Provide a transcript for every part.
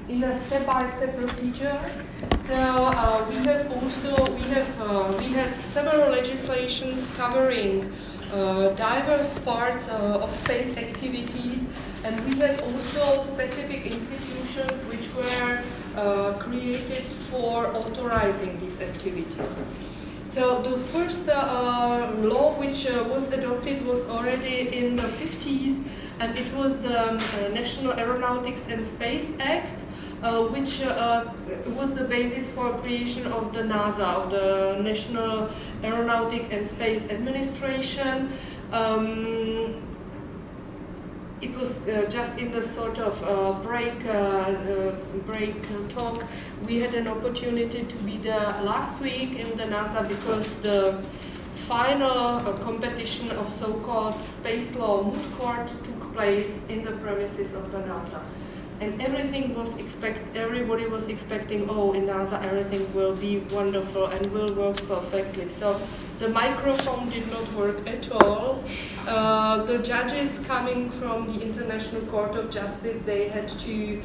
in a step-by-step procedure. So we had several legislations covering diverse parts of space activities, and we had also specific institutions which were created for authorizing these activities. So the first law which was adopted was already in the 50s, and it was the National Aeronautics and Space Act, which was the basis for creation of the NASA, of the National Aeronautic and Space Administration. It was just in the sort of break talk. We had an opportunity to be there last week in the NASA because the final competition of so-called space law moot court took place in the premises of the NASA. And everybody was expecting, oh, in NASA everything will be wonderful and will work perfectly. So the microphone did not work at all. The judges coming from the International Court of Justice, they had to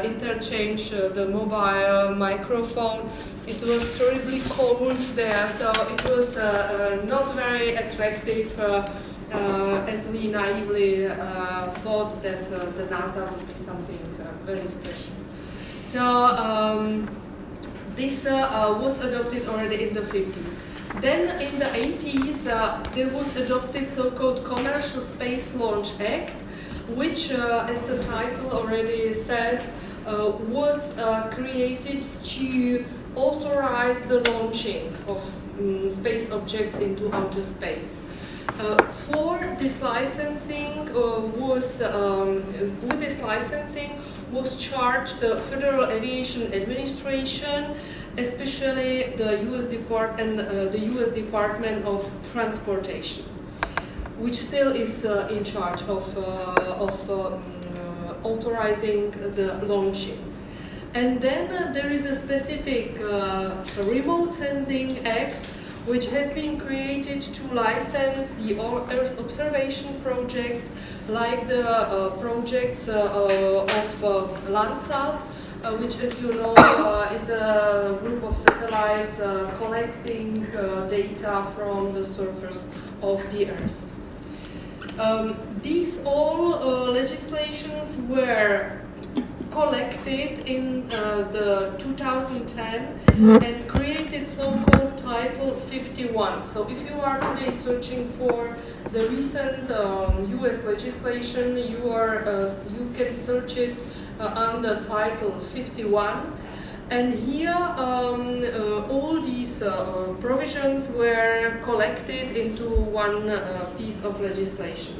interchange the mobile microphone. It was terribly cold there, so it was not very attractive as we naively thought that the NASA would be something very special. So this was adopted already in the 50s. Then in the 80s, there was adopted so-called Commercial Space Launch Act, which, as the title already says, was created to authorize the launching of space objects into outer space. For this licensing with this licensing was charged the Federal Aviation Administration, especially the U.S. Department of Transportation, which still is in charge of authorizing the launching. And then there is a specific Remote Sensing Act, which has been created to license the Earth observation projects, like the projects of Landsat, which, as you know, is a group of satellites collecting data from the surface of the Earth. These all legislations were collected in the 2010 and created so-called Title 51. So if you are today searching for the recent US legislation, you can search it under Title 51. And here all these provisions were collected into one piece of legislation.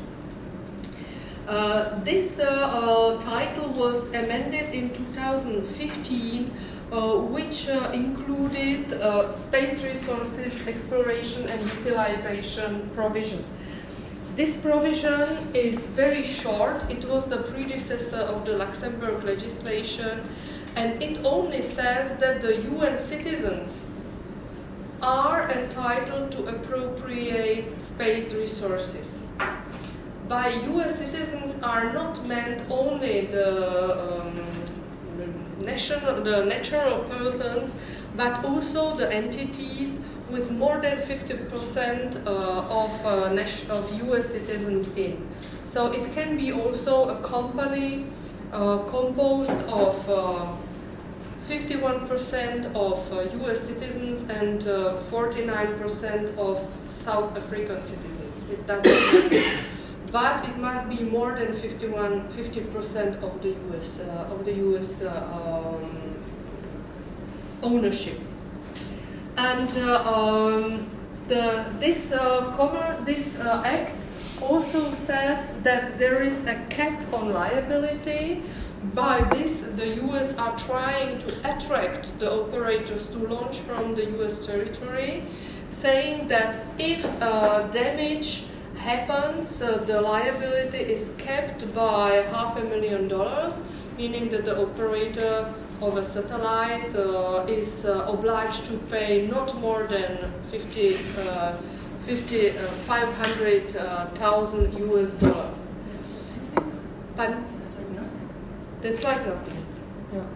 This title was amended in 2015, which included space resources exploration and utilization provision. This provision is very short. It was the predecessor of the Luxembourg legislation, and it only says that the UN citizens are entitled to appropriate space resources. By US citizens are not meant only the natural persons, but also the entities with more than 50% of US citizens in. So it can be also a company composed of 51% of US citizens and 49% of South African citizens. It doesn't matter. But it must be more than 50% of the US ownership. And this act also says that there is a cap on liability. By this, the US are trying to attract the operators to launch from the US territory, saying that if damage happens, the liability is capped by $500,000, meaning that the operator of a satellite is obliged to pay not more than $500,000 US. Pardon? That's like nothing. Yeah.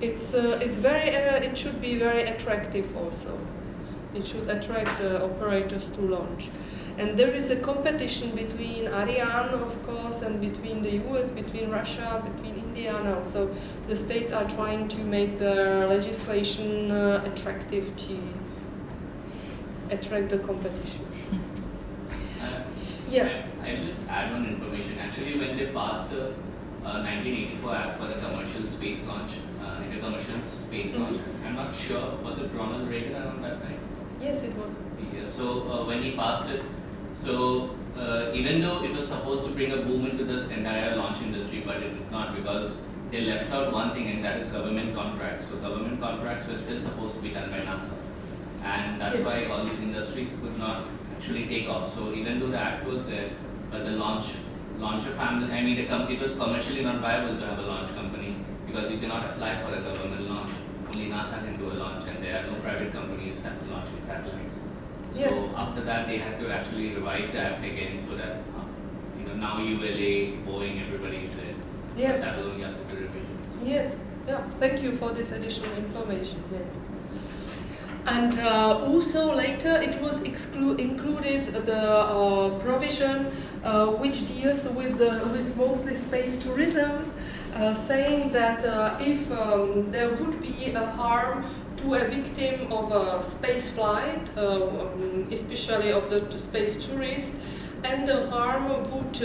It's very. It should be very attractive also. It should attract the operators to launch. And there is a competition between Ariane, of course, and between the US, between Russia, between India now. So the states are trying to make the legislation attractive to attract the competition. Yeah. I will just add on information. Actually, when they passed the 1984 Act for the commercial space launch, I'm not sure, was it Ronald Reagan around that time? Yes, it was. Yeah, so when he passed it, so even though it was supposed to bring a boom into the entire launch industry, but it did not, because they left out one thing, and that is government contracts. So government contracts were still supposed to be done by NASA, and that's why all these industries could not actually take off. So even though the act was there, but the launcher family, I mean, it was commercially not viable to have a launch company, because you cannot apply for a government launch. Only NASA can do a launch, and there are no private companies launching satellites. So after that, they had to actually revise the act again, so that now ULA, Boeing, everybody is there. Yes. That will only have to do revisions. Yes. Yeah. Thank you for this additional information. Yeah. And also later it was included the provision which deals with mostly space tourism, saying that if there would be a harm to a victim of a space flight, especially of the space tourist, and the harm would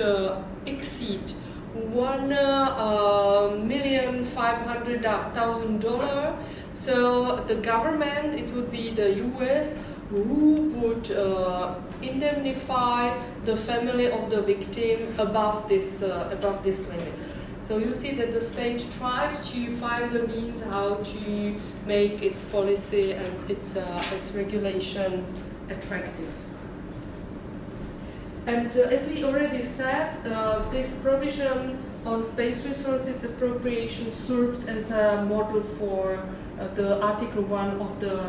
exceed $1,500,000. So the government, it would be the US, who would indemnify the family of the victim above this limit. So you see that the state tries to find the means how to make its policy and its regulation attractive. And as we already said, this provision on space resources appropriation served as a model for the Article 1 of the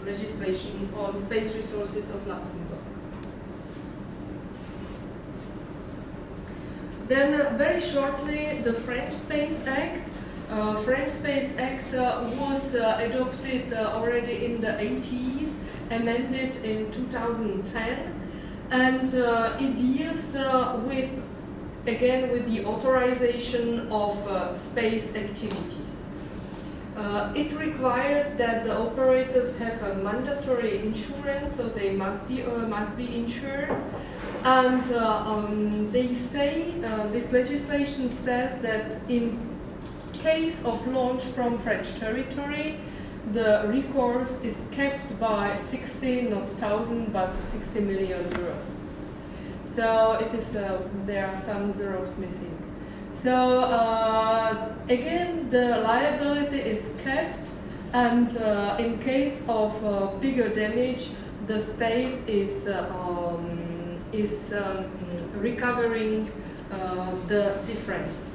legislation on space resources of Luxembourg. Then very shortly, the French Space Act. French Space Act was adopted already in the 80s, amended in 2010, and it deals with the authorization of space activities. It required that the operators have a mandatory insurance, so they must be insured. And they say, this legislation says that in case of launch from French territory, the recourse is kept by 60, not 1,000, but 60 million euros. So it is, there are some zeros missing. So again, the liability is kept, and in case of bigger damage, the state is recovering the difference.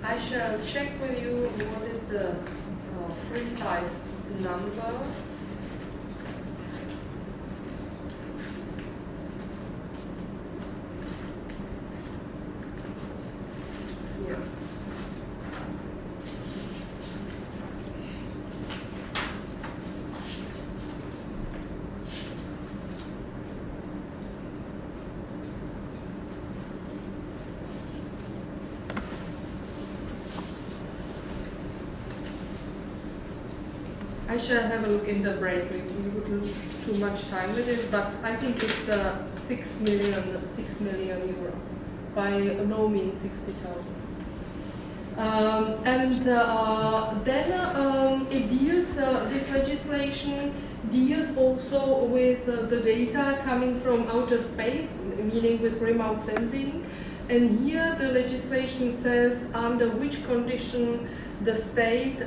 I shall check with you what is the precise number. Yeah. I shall have a look in the break. We would lose too much time with it, but I think it's 6 million euro. By no means 60,000. Then it deals. This legislation deals also with the data coming from outer space, meaning with remote sensing. And here the legislation says under which condition the state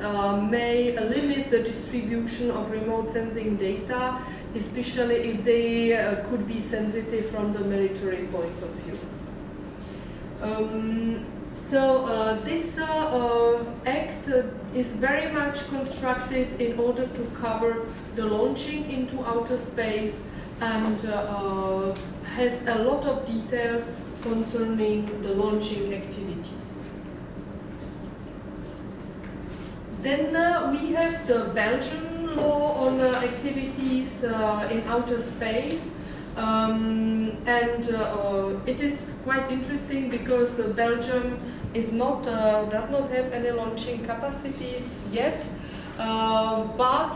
may limit the distribution of remote sensing data, especially if they could be sensitive from the military point of view. This act is very much constructed in order to cover the launching into outer space, and has a lot of details concerning the launching activities. Then we have the Belgian law on activities in outer space. It is quite interesting because Belgium does not have any launching capacities yet, but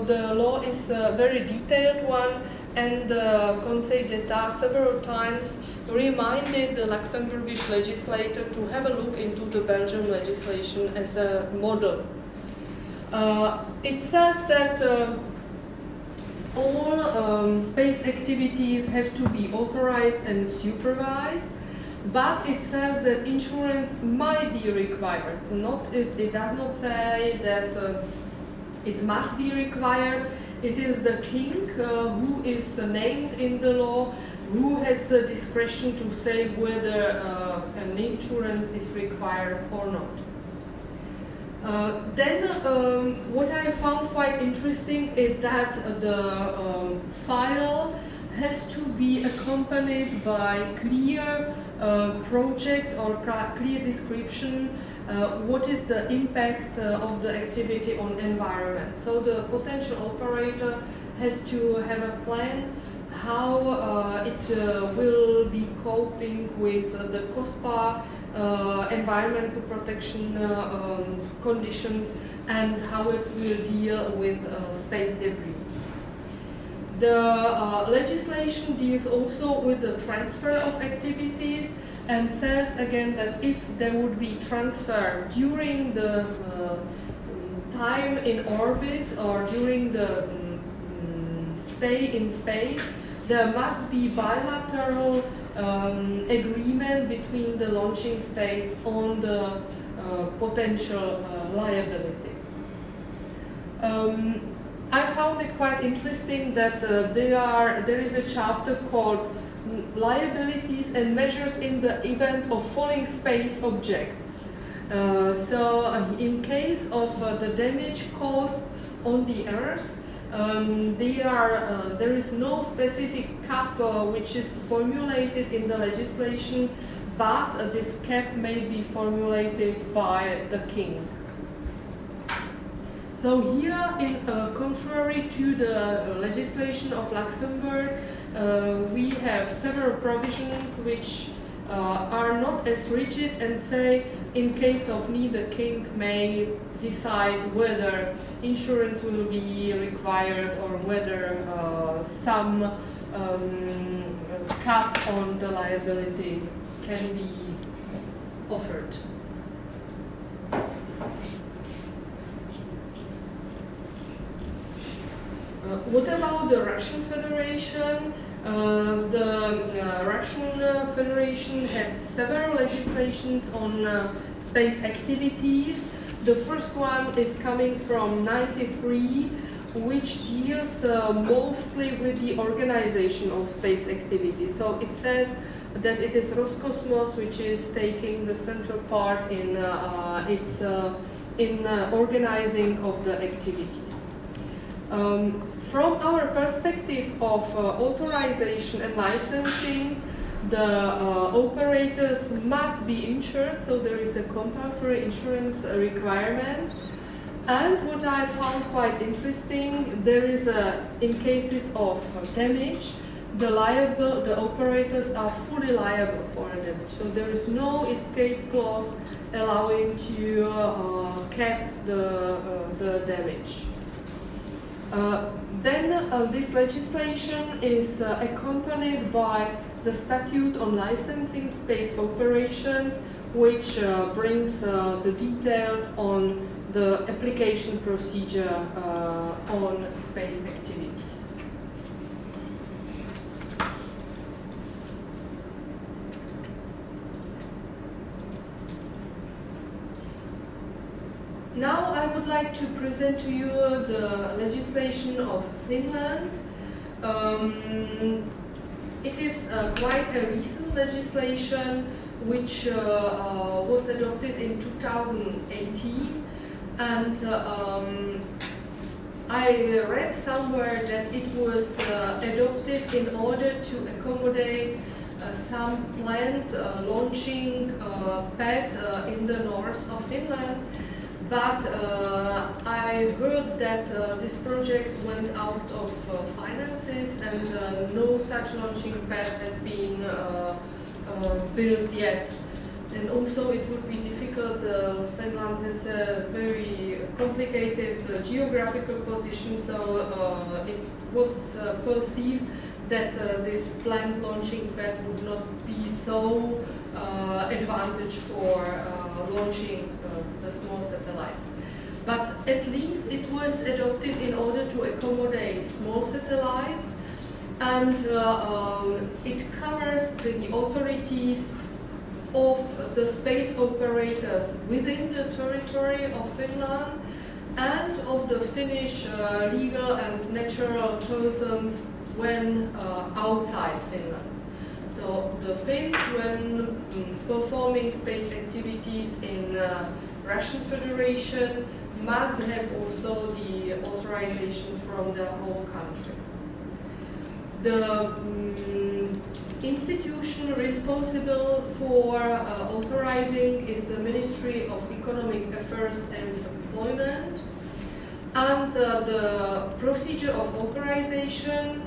the law is a very detailed one, and the Conseil d'État several times reminded the Luxembourgish legislator to have a look into the Belgian legislation as a model. It says that all space activities have to be authorized and supervised, but it says that insurance might be required. It does not say that it must be required. It is the king who is named in the law who has the discretion to say whether an insurance is required or not. Then what I found quite interesting is that the file has to be accompanied by clear project or clear description what is the impact of the activity on environment. So the potential operator has to have a plan how it will be coping with the COSPA environmental protection conditions and how it will deal with space debris. The legislation deals also with the transfer of activities and says again that if there would be transfer during the time in orbit or during the stay in space, there must be bilateral agreement between the launching states on the potential liability. I found it quite interesting that there is a chapter called Liabilities and Measures in the Event of Falling Space Objects. So in case of the damage caused on the Earth, there is no specific cap which is formulated in the legislation, but this cap may be formulated by the king. So here, contrary to the legislation of Luxembourg, we have several provisions which are not as rigid and say in case of need the king may decide whether insurance will be required or whether some cap on the liability can be offered. What about the Russian Federation? The Russian Federation has several legislations on space activities. The first one is coming from '93, which deals mostly with the organization of space activities. So it says that it is Roscosmos which is taking the central part in organizing of the activities. From our perspective of authorization and licensing, the operators must be insured, so there is a compulsory insurance requirement. And what I found quite interesting, there is in cases of damage, the operators are fully liable for the damage. So there is no escape clause allowing to cap the damage. Then this legislation is accompanied by the Statute on Licensing Space Operations, which brings the details on the application procedure on space activities. Now I would like to present to you the legislation of Finland. It is quite a recent legislation which was adopted in 2018, and I read somewhere that it was adopted in order to accommodate some planned launching pad in the north of Finland. But I heard that this project went out of finances and no such launching pad has been built yet. And also it would be difficult. Finland has a very complicated geographical position, so it was perceived that this planned launching pad would not be so advantage for launching the small satellites. But at least it was adopted in order to accommodate small satellites, and it covers the authorities of the space operators within the territory of Finland and of the Finnish legal and natural persons when outside Finland. So the Finns, when performing space activities in Russian Federation, must have also the authorization from the whole country. The institution responsible for authorizing is the Ministry of Economic Affairs and Employment, and the procedure of authorization,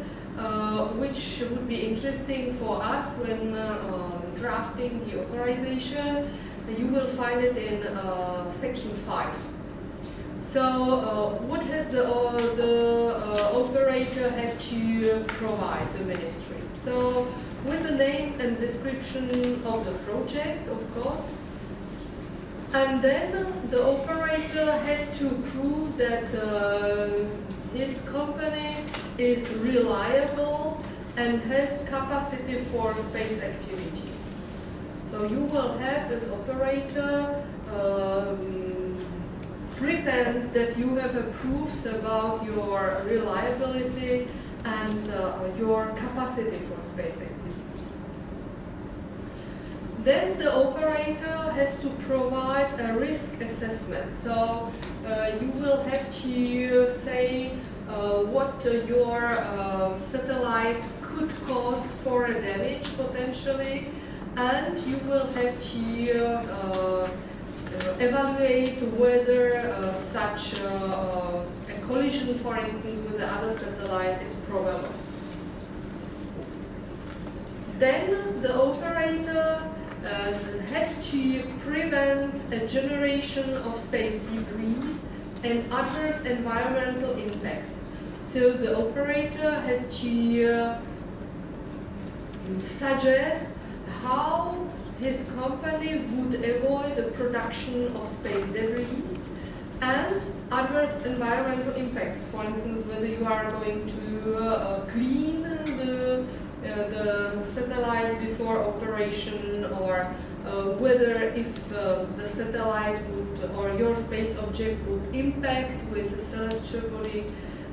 which would be interesting for us when drafting the authorization, you will find it in section 5. So what has the operator have to provide the ministry? So with the name and description of the project, of course, and then the operator has to prove that his company is reliable and has capacity for space activities. So you will have as operator pretend that you have proofs about your reliability and your capacity for space activities. Then the operator has to provide a risk assessment. So you will have to say what your satellite could cause for a damage potentially, and you will have to evaluate whether such a collision, for instance, with the other satellite is probable. Then the operator has to prevent a generation of space debris and adverse environmental impacts. So the operator has to suggest how his company would avoid the production of space debris and adverse environmental impacts. For instance, whether you are going to clean the satellite before operation, or whether if the satellite would, or your space object would impact with a celestial body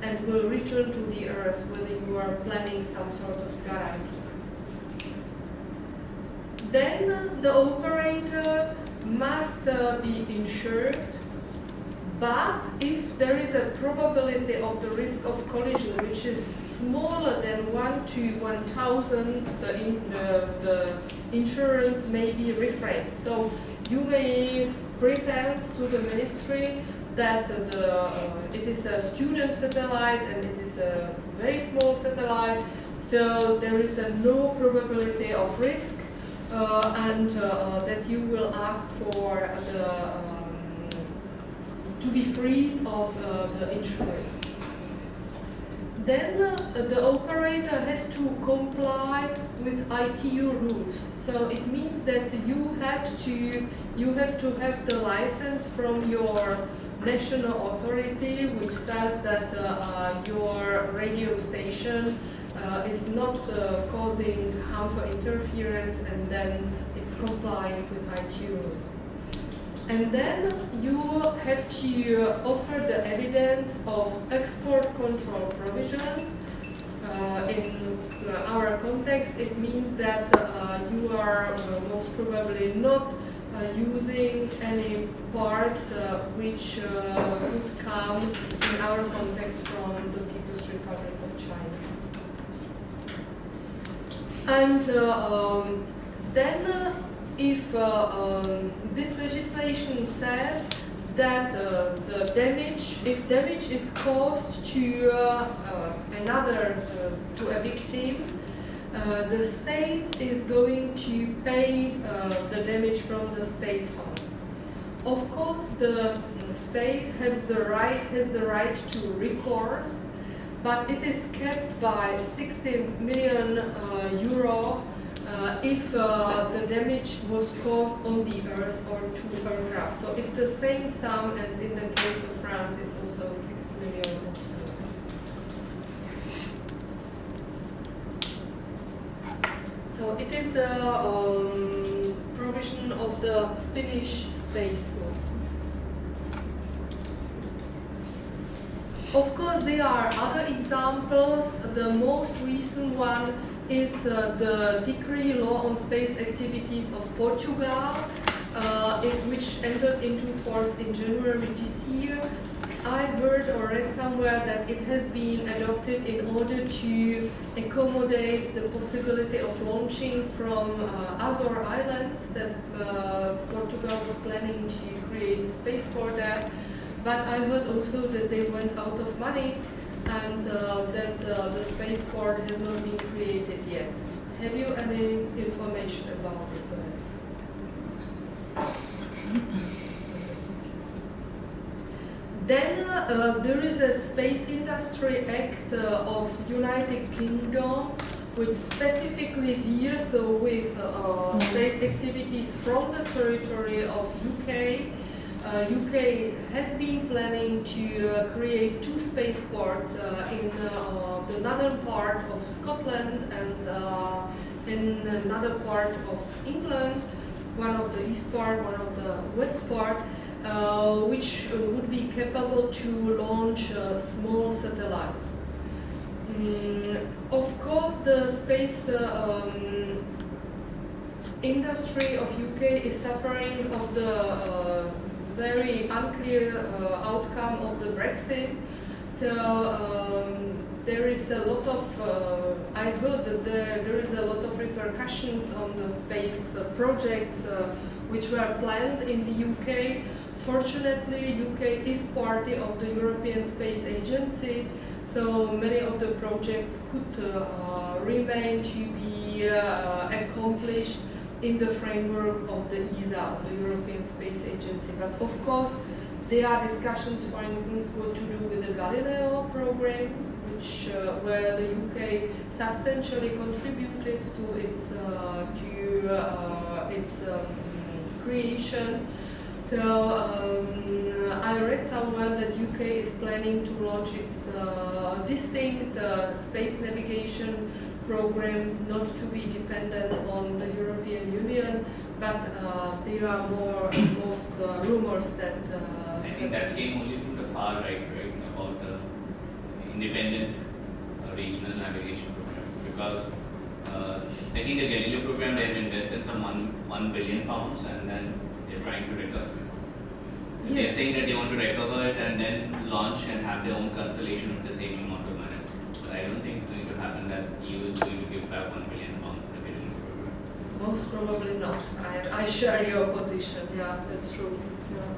and will return to the Earth, whether you are planning some sort of guarantee. Then the operator must be insured, but if there is a probability of the risk of collision which is smaller than 1 to 1,000, the insurance may be refrained. So you may pretend to the ministry that it is a student satellite and it is a very small satellite, so there is no probability of risk, and that you will ask for to be freed of the insurance. Then the operator has to comply with ITU rules. So it means that you have to have the license from your national authority, which says that your radio station is not causing harmful interference, and then it's compliant with ITU rules. And then you have to offer the evidence of export control provisions. In our context, it means that you are most probably not using any parts which would come in our context from the People's Republic of China. And then if this legislation says that the damage, if damage is caused to to a victim, the state is going to pay the damage from the state funds. Of course, the state has the right to recourse, but it is capped by 60 million euro if the damage was caused on the earth or to aircraft. So it's the same sum as in the case of France, it's also 6 million. So it is the provision of the Finnish space law. Of course, there are other examples. The most recent one is the decree law on space activities of Portugal, which entered into force in January this year. I heard or read somewhere that it has been adopted in order to accommodate the possibility of launching from Azore Islands that Portugal was planning to create a spaceport there. But I heard also that they went out of money and that the spaceport has not been created yet. Have you any information about it, perhaps? Then there is a Space Industry Act of United Kingdom, which specifically deals with space activities from the territory of UK. UK has been planning to create 2 spaceports in the northern part of Scotland and in another part of England, one of the east part, one of the west part, which would be capable to launch small satellites. Of course, the space industry of UK is suffering of the very unclear outcome of the Brexit. So there is a lot of, I heard that there is a lot of repercussions on the space projects which were planned in the UK. Fortunately, UK is party of the European Space Agency, so many of the projects could remain to be accomplished in the framework of the ESA, the European Space Agency. But of course, there are discussions, for instance, what to do with the Galileo program, which where the UK substantially contributed to its creation. So I read somewhere that UK is planning to launch its distinct space navigation program, not to be dependent on the European Union, but there are most rumors that. I think that came only from the far right, about the independent regional navigation program, because I think the Galileo program, they have invested some £1 billion, and then they're trying to recover. Yes. They're saying that they want to recover it and then launch and have their own constellation with the same amount of money. But I don't think it's going to happen that EU is going to give back £1 billion to the Galileo program. Most probably not. I share your position. Yeah, that's true. Yeah.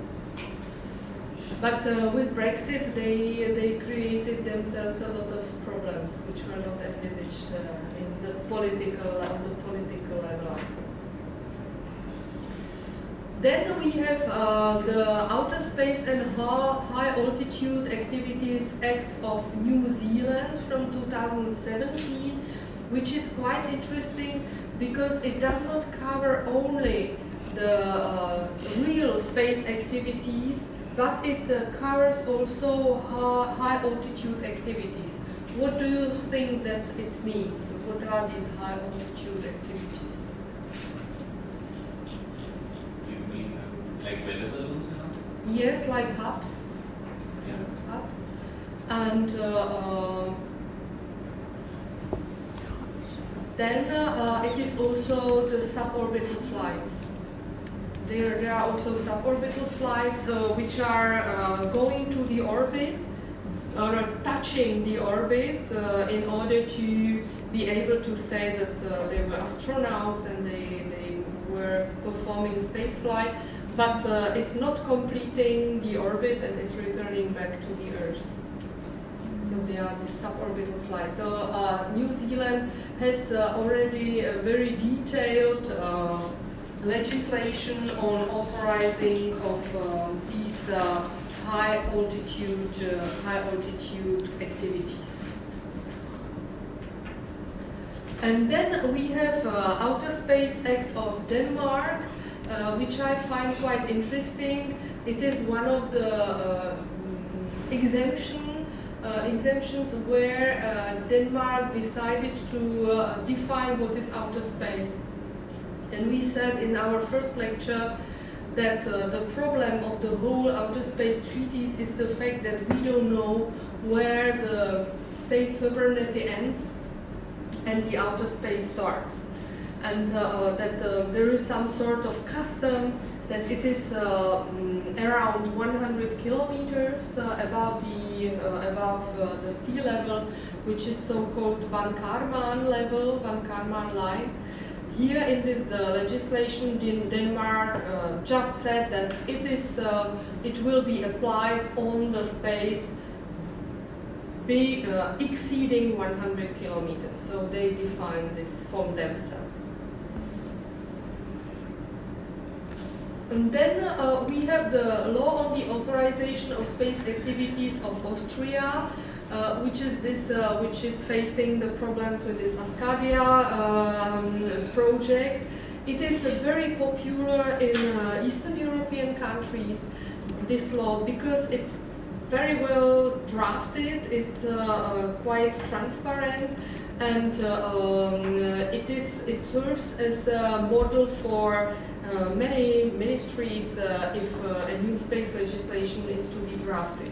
But with Brexit, they created themselves a lot of problems which were not envisaged in the political level. Then we have the Outer Space and High Altitude Activities Act of New Zealand from 2017, which is quite interesting because it does not cover only the real space activities, but it covers also high altitude activities. What do you think that it means? What are these high altitude activities? Like weather balloons and all? Yes, like hubs. Yeah. Hubs. And then it is also the suborbital flights. There are also suborbital flights which are going to the orbit or touching the orbit in order to be able to say that they were astronauts and they were performing spaceflight. but it's not completing the orbit and is returning back to the Earth. So they are the suborbital flights. So New Zealand has already a very detailed legislation on authorizing of these high altitude activities. And then we have Outer Space Act of Denmark, which I find quite interesting. It is one of the exemptions where Denmark decided to define what is outer space. And we said in our first lecture that the problem of the whole outer space treaties is the fact that we don't know where the state sovereignty ends and the outer space starts. And that there is some sort of custom that it is around 100 kilometers above the sea level, which is so-called Van Karman level, Van Karman line. Here in this legislation, Denmark just said that it will be applied on the space exceeding 100 kilometers. So they define this for themselves. And then we have the law on the authorization of space activities of Austria, which is facing the problems with this Ascadia project. It is very popular in Eastern European countries, this law, because it's very well drafted, it's quite transparent, and it serves as a model for many ministries if a new space legislation is to be drafted.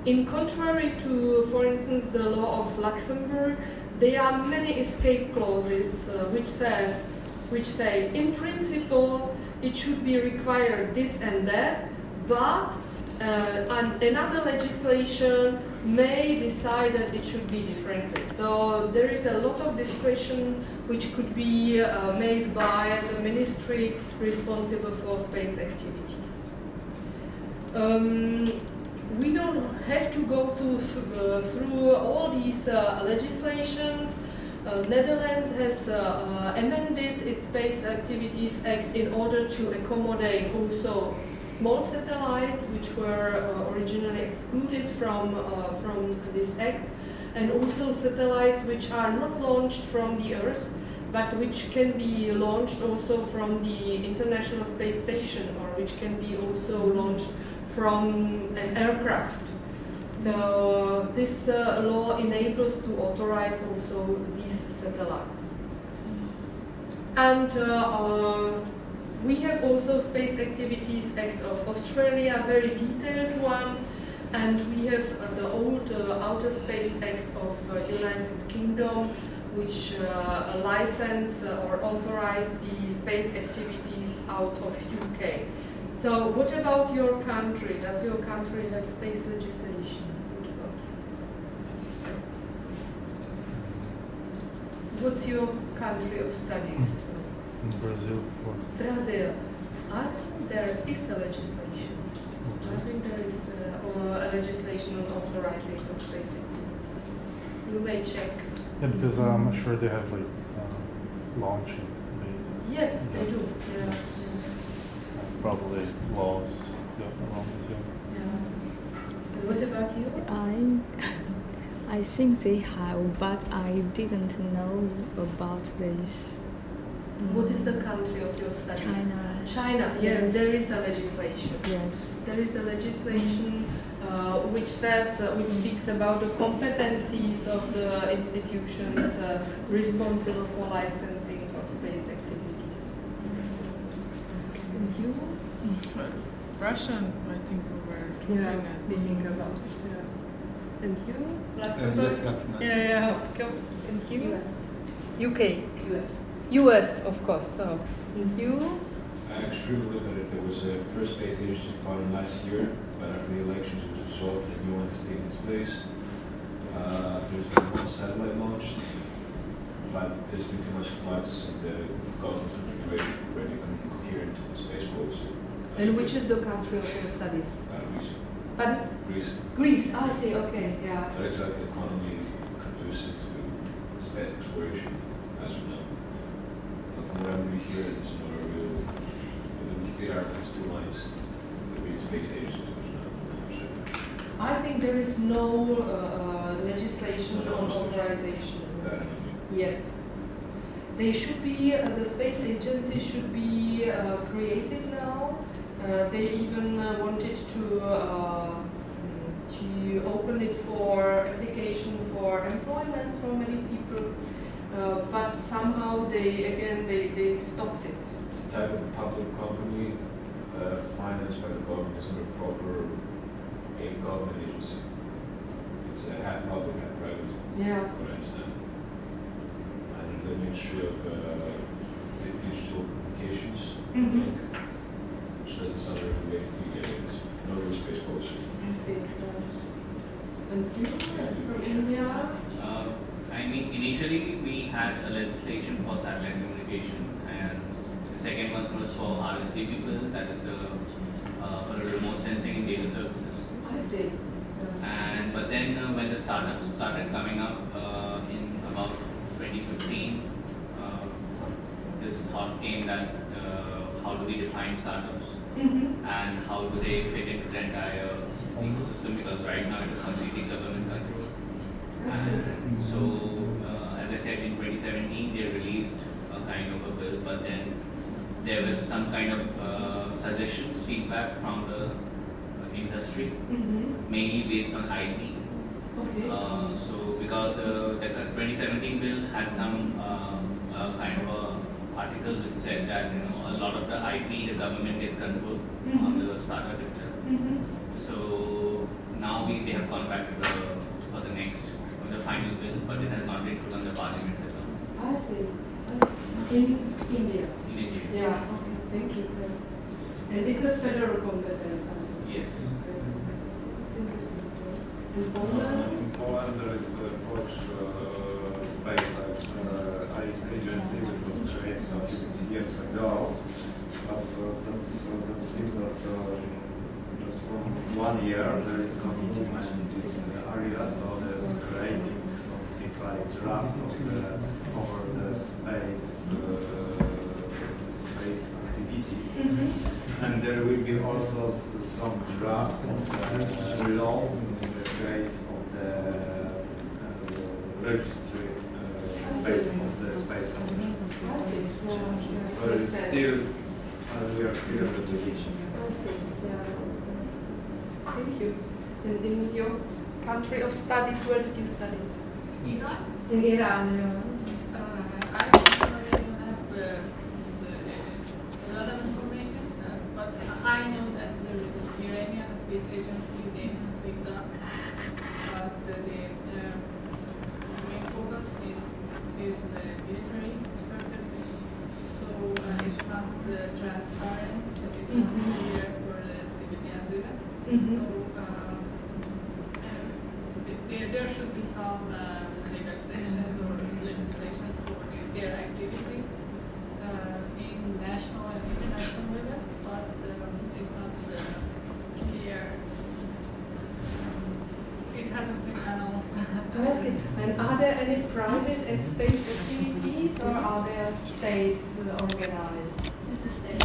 In contrary to, for instance, the law of Luxembourg, there are many escape clauses which say, in principle, it should be required this and that, but another legislation may decide that it should be differently. So there is a lot of discretion which could be made by the ministry responsible for space activities. We don't have to go through all these legislations. Netherlands has amended its Space Activities Act in order to accommodate also small satellites, which were originally excluded from this act, and also satellites which are not launched from the Earth, but which can be launched also from the International Space Station, or which can be also launched from an aircraft. So this law enables to authorize also these satellites. And we have also Space Activities Act of Australia, a very detailed one, and we have the old Outer Space Act of United Kingdom, which license or authorize the space activities out of UK. So what about your country? Does your country have space legislation? What's your country of studies? Brazil. Brazil. I think there is a legislation. I think there is a legislation on authorizing of space activities. You may check. Yeah, because I'm sure they have like launching bases. Yes, they do. Yeah. Probably laws around the same. Yeah. And what about you? I think they have, but I didn't know about this. What is the country of your studies? China. China, yes, Yes. there is a legislation. Yes. There is a legislation which says, which speaks about the competencies of the institutions responsible for licensing of space activities. And you? Russian, I think we were looking at. speaking about it. Yes. And you? Luxembourg? Yes, Luxembourg. Yeah, of course. And you? UK. US. US, of course. So, and you? I actually looked at it. There was a first space agency founded last year, but after the elections it was resolved that no one has taken its place. There's been one satellite launched. but there's been too much flux in the government configuration where they can coherent space policy. And which is the country of your studies? Greece. But Greece. Greece, I see, okay, yeah. Not exactly economy conducive to space exploration, as we know. But from what I'm reading here, there's not a real. The Wikipedia has 2 lines. The big space agencies, which are not. I think there is no legislation on authorization yet. They should be, the space agency should be created now. They even wanted to open it for application for employment for many people, but somehow they stopped it. It's a type of public company financed by the government. It's not a proper government agency. It's a half public, half private. Yeah. What I understand. And the Ministry of Digital Communications, I think, which doesn't sound very related to the it's no real space policy. I see. And you from India? I mean, initially we had a legislation for satellite communication, and the second one was for RSDP bill, that is for remote sensing and data services. I see. But then when the startups started coming up in about 2015, this thought came that how do we define startups and how do they fit into the entire ecosystem, because right now it is completely government controlled. And so, as I said, in 2017 they released a kind of a bill, but then there was some kind of suggestions, feedback from the industry, mainly based on IP. Okay. So because the 2017 bill had some kind of a article which said that a lot of the IP the government gets control on the startup itself. So now they have gone back to for the next the final bill, but it has not been put on the parliament at all. I see. In India. In India. Yeah. Okay. Thank you. And it's a federal competence also. Yes. It's interesting. In Poland? In Poland, there is the Polish space agency, which was created a few years ago. But that seems that just from 1 year there is some movement in this area. So there's creating something like draft over the space activities. And there will be also some draft of the law in the case of the registry space of the space ownership. I see. But it's still, we are still at the beginning. I see. Yeah. Thank you. And in your country of studies, where did you study? Iran? In Iran. I personally don't have a lot of information, but I know that the Iranian Space Agency gains visa, but the main focus is the military purposes. So it's not transparent, it's not clear for the civilians even. So there should be some regulations or legislation for their activities in national and international levels, but it's not clear. It hasn't been announced. I see. And are there any private space activities, or are they state organized? It's a state.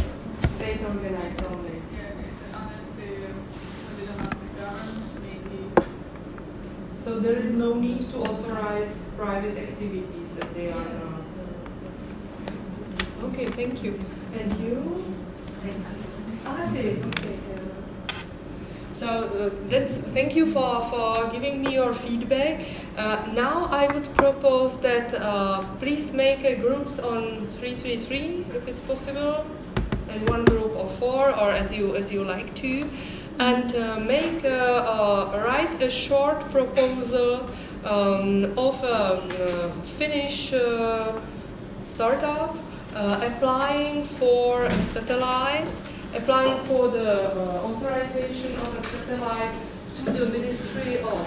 State organized only. Yeah, it's under the provision of the government, maybe. So there is no need to authorize private activities that they are. Okay, thank you. And you? I see. Okay. So thank you for giving me your feedback. Now I would propose that please make groups on 333 if it's possible, and one group of 4, or as you like to, and write a short proposal of a Finnish startup applying for a satellite. Applying for the authorization of a satellite to the Ministry of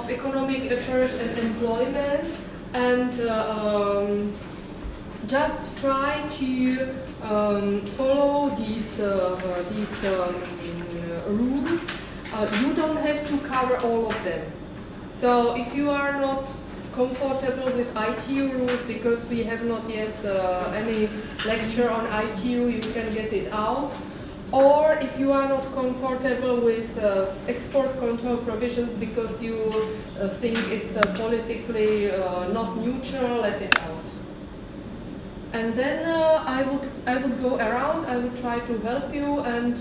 of Economic Affairs and Employment, and just try to follow these rules. You don't have to cover all of them. So if you are not comfortable with ITU rules, because we have not yet any lecture on ITU, you can get it out. Or if you are not comfortable with export control provisions because you think it's politically not neutral, let it out. And then I would go around, I would try to help you, and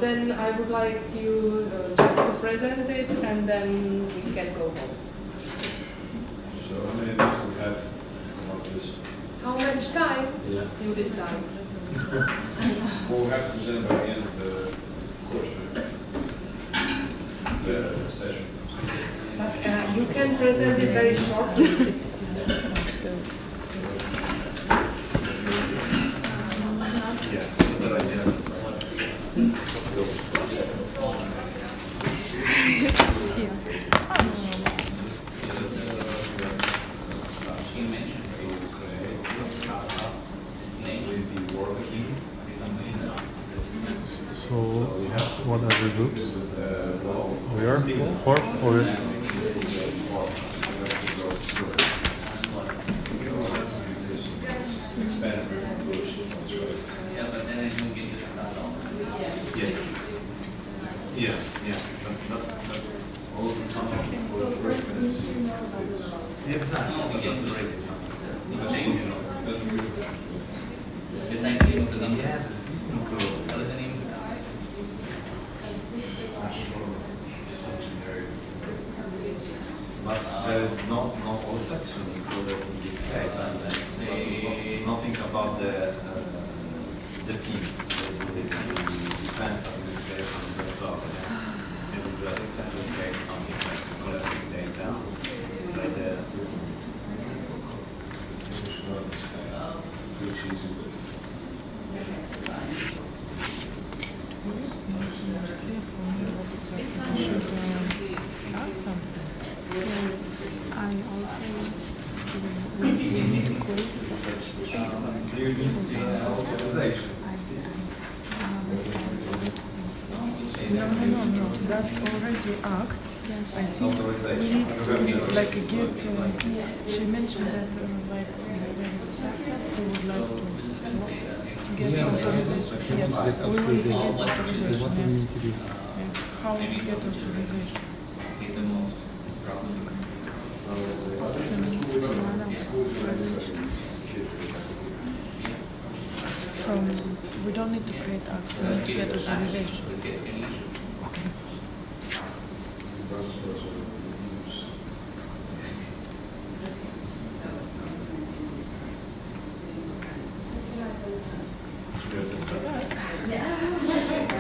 then I would like you just to present it, and then we can go home. So how many minutes do we have about this? How much time? Yeah. You decide. Well, we have to present by the end of the course, right? The session. But you can present it very shortly. Yes, good idea. She mentioned So, what are the groups? We are 4 or yeah, but then I didn't get to start off. All the time for the first minutes. It's actually so then what is the name? But there is no all section included in this case, and nothing about the theme, the defense administration and so on. It would just indicate something like collecting data, like the Add something. Yes, I also need to create space do you need authorization? No. That's already act. Yes. I think we need like a get. She mentioned that like we would like to get authorization. Yes, we want to get authorization. what do we Yes. need to do? Yes. How to get authorization? We don't need to create act, we need to get authorization. Okay.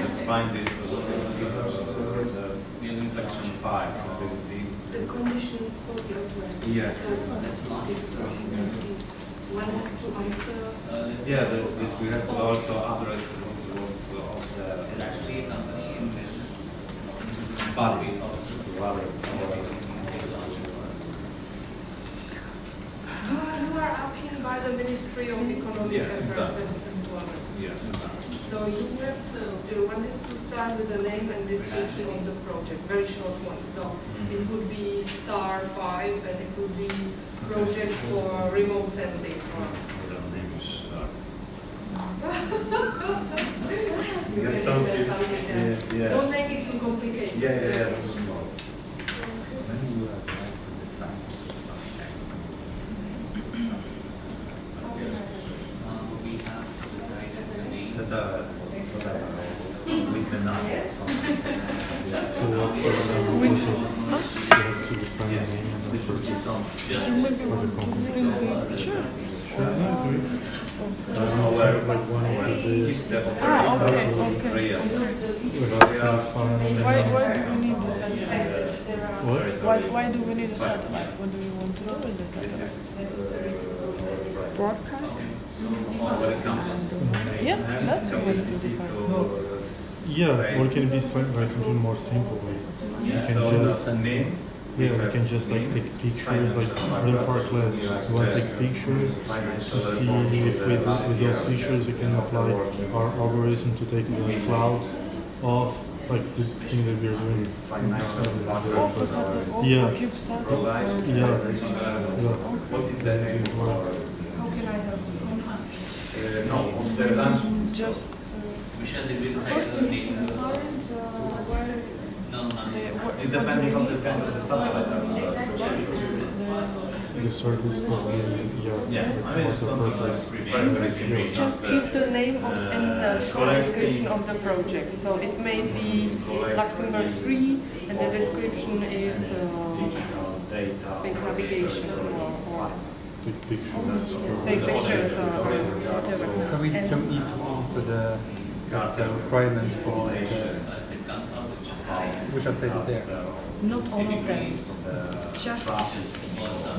Just find this using section 5. The conditions for the authorization. Yes. One has to answer. Yeah, that we have to also address what's of It's the actually a company in which body. You are asking by the Ministry of Economic Yeah, Affairs exactly. and Employment. Yeah. So you have to, one has to start with the name and description of the project, very short one. So it would be star 5 and it would be project for remote sensing. Get something. Yeah. Don't make it too complicated. Yeah. we have decided the name. So with the name. Yes. So what's the purpose? You have to define the name and the purpose for the company. Sure. I don't know, like one of the Okay. without clarifying. Why do we need the satellite? What? Why do we need a satellite? What do we want to do with the satellite? broadcast. Yes, that's what we want to define. Yeah, or can it be very something more simple? Like you can So just the name Yeah, we can just like take pictures, like for our class. We want to take pictures to see if with those pictures we can apply our algorithm to take the clouds off, like the thing that we're doing. For Yeah. CubeSat, Yeah. What is the name for? How can I help you? No, on the lunch. just Michelle, did we decide to make no, It depending on the kind of the satellite. The service was Yeah, I mean, what's the something purpose? like very simple. Just give the name of and short description of the project. So it may be Luxembourg 3, and the description is space navigation or Take pictures. take pictures or whatever. So we don't need to answer the requirements for which are stated there. Not all of them. Just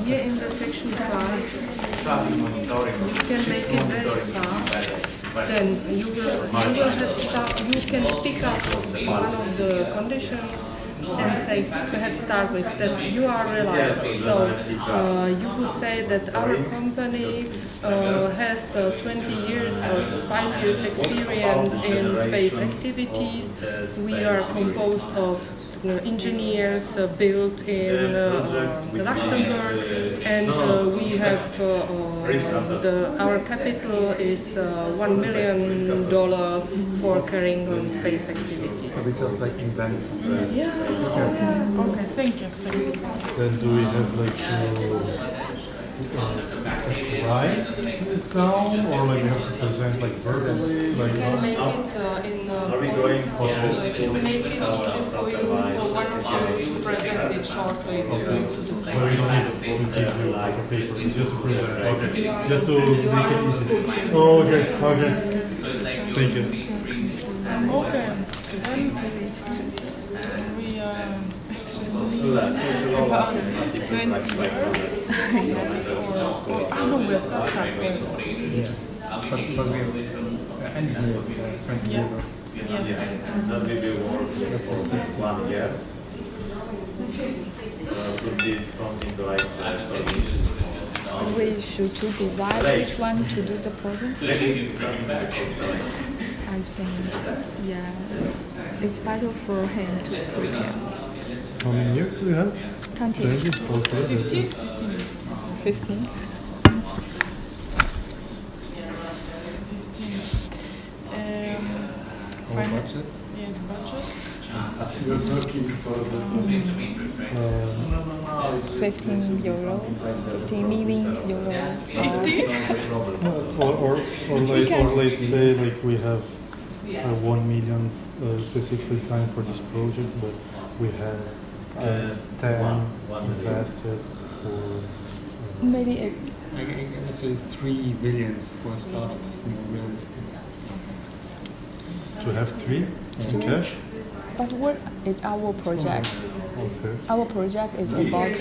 here in the section 5, Traffic monitoring. you can make it very fast. Then you will have you can pick up one of the conditions and say, perhaps start with that you are reliable. So you would say that our company has 20 years or 5 years experience in space activities. We are composed of engineers built in Luxembourg, and we have our capital is $1 million for carrying on space activities. So we just like invent. okay. Thank you. Then do we have like to write this down, or like we have to present like verbally? Like You can make it in points to make it easy for you, for one of you to present it shortly to the but we don't need to give you like a paper, it's just to present. Okay, just to make it easy. Oh, okay. Thank you. Okay. And we about 20 yes, or I know we're not that good. But we have engineers 20 years old. Yes. That will be work for 1 year. Could be something like We should to decide which one to do the project. I think, yeah, it's better for him to prepare. How many years do we have? 20. 20? Okay. 15. Our budget. Yes, budget. You're working for the 15 euro, 15 million euro. 50? Or let's say like we have 1 million specifically designed for this project, but we have 10 invested for. Maybe a I would say 3 billions for startups, more realistic. To have 3 in cash? But what is our project? Okay. Our project is about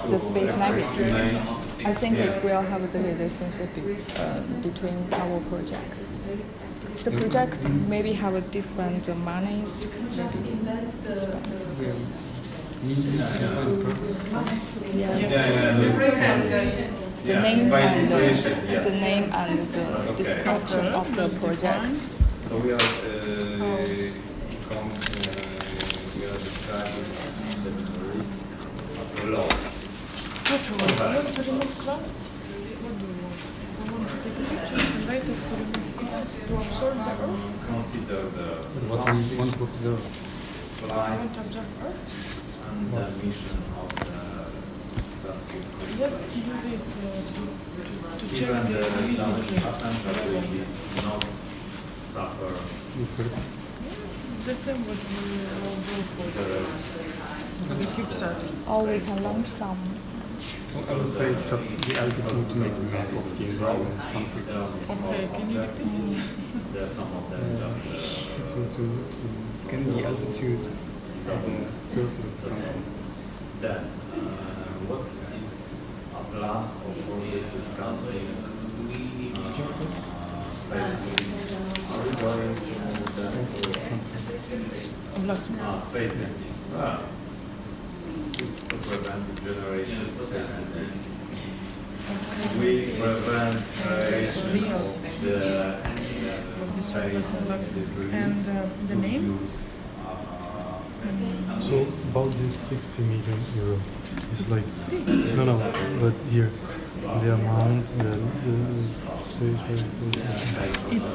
the space navigation. I think it will have the relationship between our project. The project maybe have a different monies. We need to define the purpose. Yes. The name and the description of the project. So we are describing the risk as a loss. What do you want? You want to remove clouds? What do you want? I want to take pictures and later to remove clouds to observe the Earth. Consider the What we want to observe. I flight want to observe Earth. and the mission of the satellite. Let's do this to check Even the the damage humidity happens, that will level. be not suffer The same what we will do for the CubeSat. Or we can launch some. I would say just the altitude to make a map of the environment country. Okay, can you repeat this? There are some of them just To scan the altitude of the surface of the country. then what is a plan of this country? Are we going to move that to I'd like to know. space? to prevent the generation of we prevent of the surface of Luxembourg. And the name? So about this 60 million euro, it's like no, but here the amount, the stage It's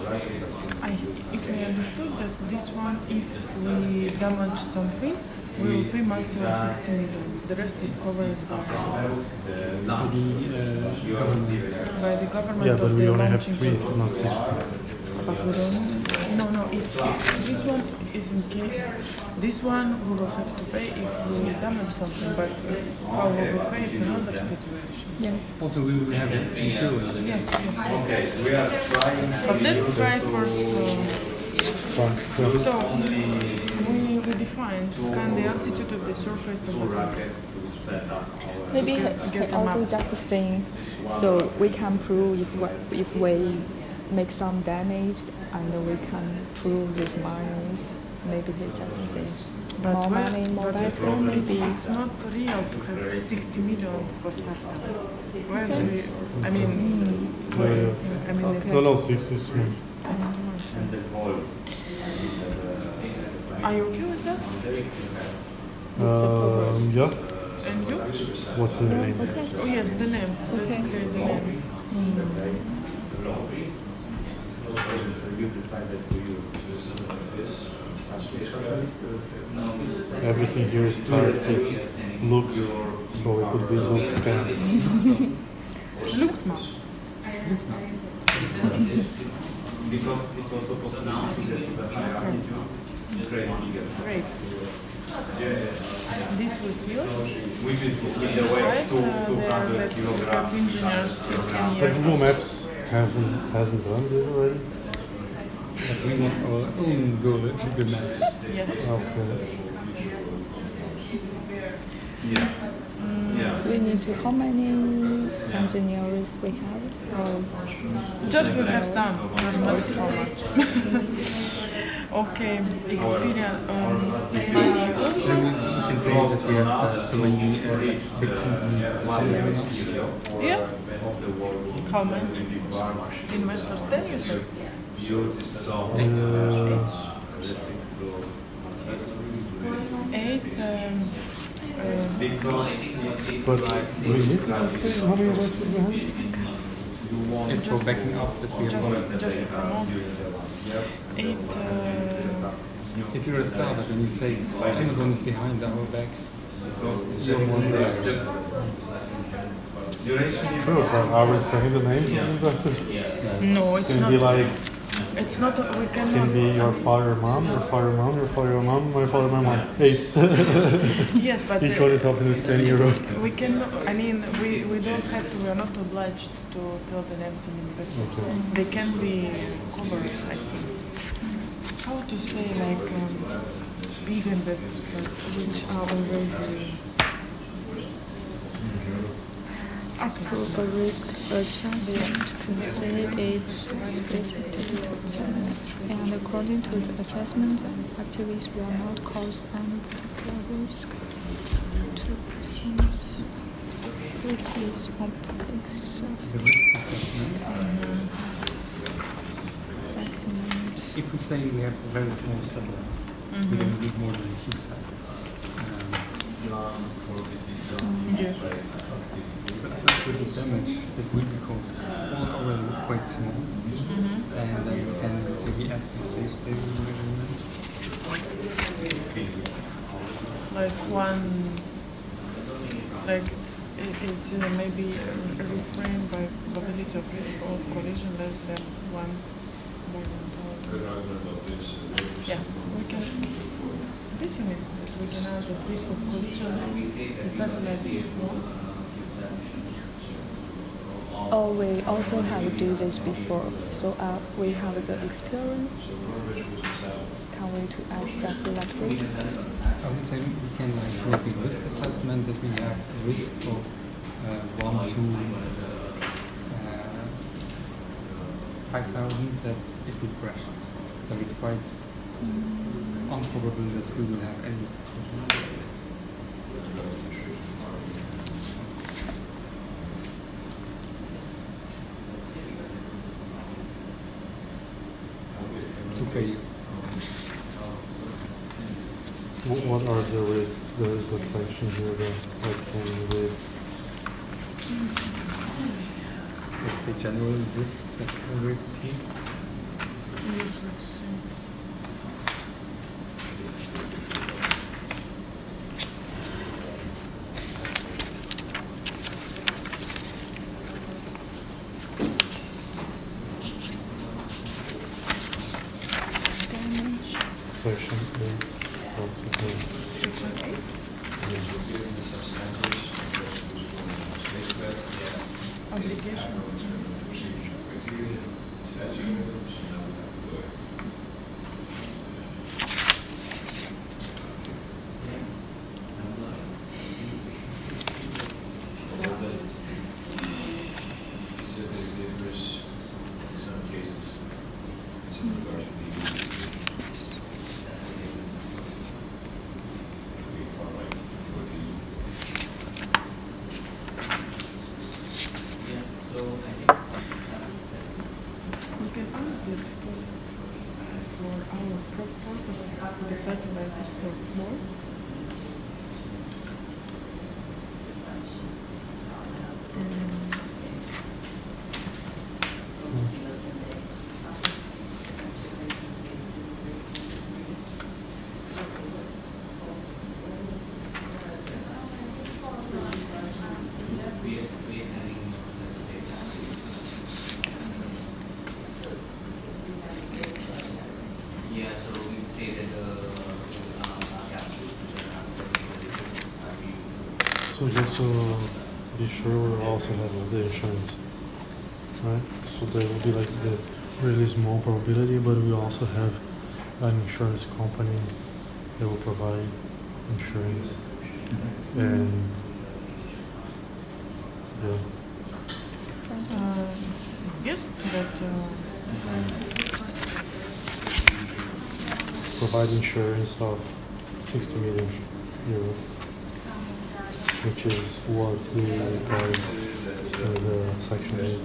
if I understood that this one, if we damage something, we will pay maximum 60 million. The rest is covered by the government. By the government. Yeah, but we only have launching 3, service. not 60. But we don't. No. This one is in case. This one we will have to pay if we damage something. But how we will pay, it's another situation. Yes. Also, we will have insurance. Yes. Okay, we are trying. But let's try first. So we defined scan the altitude of the surface of Luxembourg. Maybe Get the also map. just saying, so we can prove if we make some damage and we can prove this money. Maybe they just say more money, more better. Maybe it's not real to have 60 millions for startup. Where do you, I mean, what do you think? I mean, No, 60 is too much. it's too much. Are you okay with that? Yeah. And you? What's the name? okay. Oh yes, the name. Let's clear the name. You decided to use this Everything here is started with looks, so it would be look scan. Looks smart. because it's also possible to get the high altitude. Great. This we feel. Which is in the way Right, 200 that kilograms. engineers for 10 But years. Google Maps hasn't done this already. But we want our own Google Maps. Yes. Okay. We need to how many engineers we have? Or Just we have some, doesn't matter how much. Okay, experience money. So we can say that we have so many big companies. Yeah. How much? Investors 10 you said? Eight. But we need to say how many words we have? It's for backing up that we have one. Just to promote. 8. If you're a startup and you say Amazon is behind our back, you're one there. Sure, but are we saying the names of the investors? No, it's Can not. be like, It's not. We can cannot. be your father, mom, your father, mom, your father, mom, my father, my mom. 8. Yes, but Each one is helping with 10 euro. we can. I mean, we don't have to. We are not obliged to tell the names of investors. Okay. They can be covered. I think. How to say like big investors, like, which are already. as proof of risk assessment, consider its specificity and according to the assessment, activities will not cause any particular risk to persons, activities, or public safety. Assessment. If we say we have a very small satellite, we don't need more than a CubeSat. Yes. So the damage that will be caused is already quite small, and then we can maybe add some safety measurements. Like one. Like it's maybe refrained by probability of risk of collision less than 1 more than 1,000. Yeah, we can. This you mean that we can add the risk of collision. The satellite is small. Oh, we also have do this before, so we have the experience. Can we to add just like this? I would say we can make a risk assessment that we have a risk of 1 to 5,000 that it will crash. So it's quite improbable that we will have any collision. What are the risks? There is a section here that can with let's say general risks that always be. Yes, let's see. Damage. section 8 also can, Section 8. Obligation. We can use it for our purposes. The satellite is quite small. Yeah, so we would say that so just to be sure, we also have the insurance, right? So there will be like the really small probability, but we also have an insurance company that will provide insurance. And yeah, Yes, but provide insurance of 60 million euro, which is what we required in the section 8.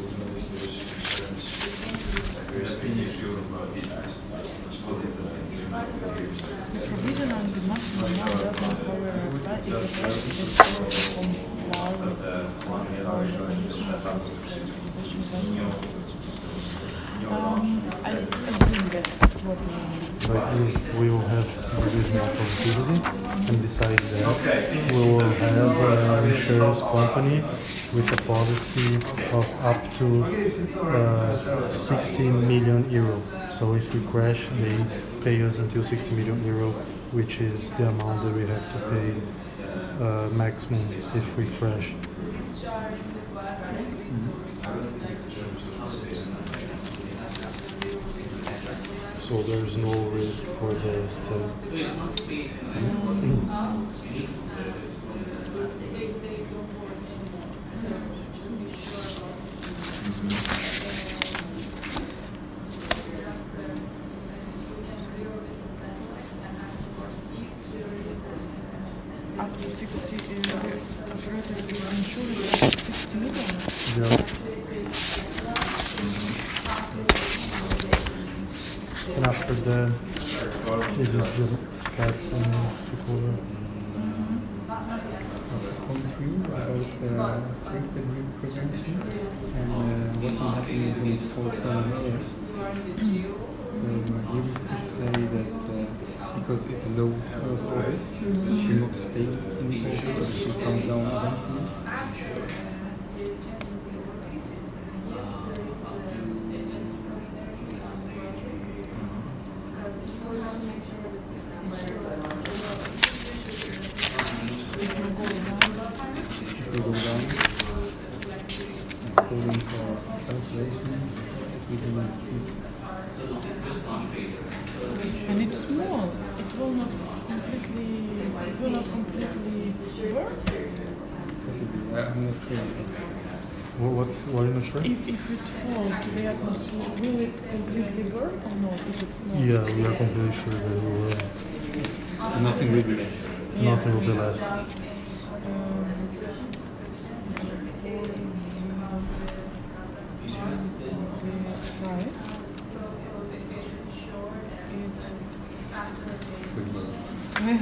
the provision on the maximum now does not however apply if the project is to comply with the standard or the condition of utilization value. I didn't get what you mean. Like we will have provisional probability, and besides that, we will have an insurance company with a policy of up to 16 million euro. So if we crash, they pay us until 60 million euro, which is the amount that we have to pay maximum if we crash. So there is no risk for the state. so it's not space, Up to 60, the operator will insure up to 60 million. Yeah. And after that, this is the cap to cover. Point 3 about space debris prevention and what will happen when it falls down lower. So here we could say that because it's low Earth orbit, it will not stay in the orbit, but it will come down eventually. It will go down. According to our calculations, we do not see. And it's small. It will not completely work. Possibly, I'm not sure. What are you not sure? If it falls to the atmosphere, will it completely work or not? If it's not? Yeah, we are completely sure that we will, Nothing will be left. nothing will be left. The size, Will work. You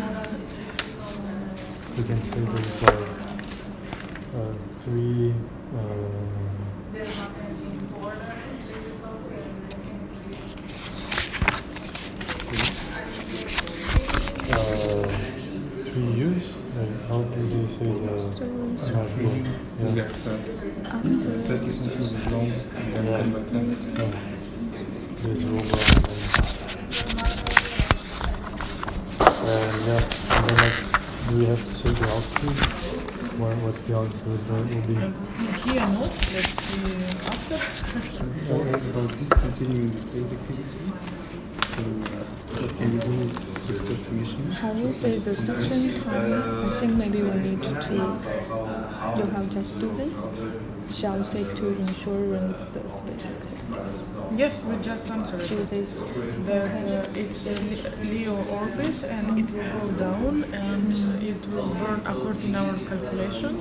can say there's three. Three years? How do they say the smartphone? We have 30 centimeters long and 10 by 10. There's over. Yeah, and then like, do we have to say the altitude? What's the altitude that will be? Here not, but after. About discontinuing the space activity. So, what can we do with the permission? How you say the section? I think maybe we need to. You have just do this. Shall say to insurance space activities. Yes, we just answered Do this. that it's a Leo orbit and it will go down and it will burn according to our calculation.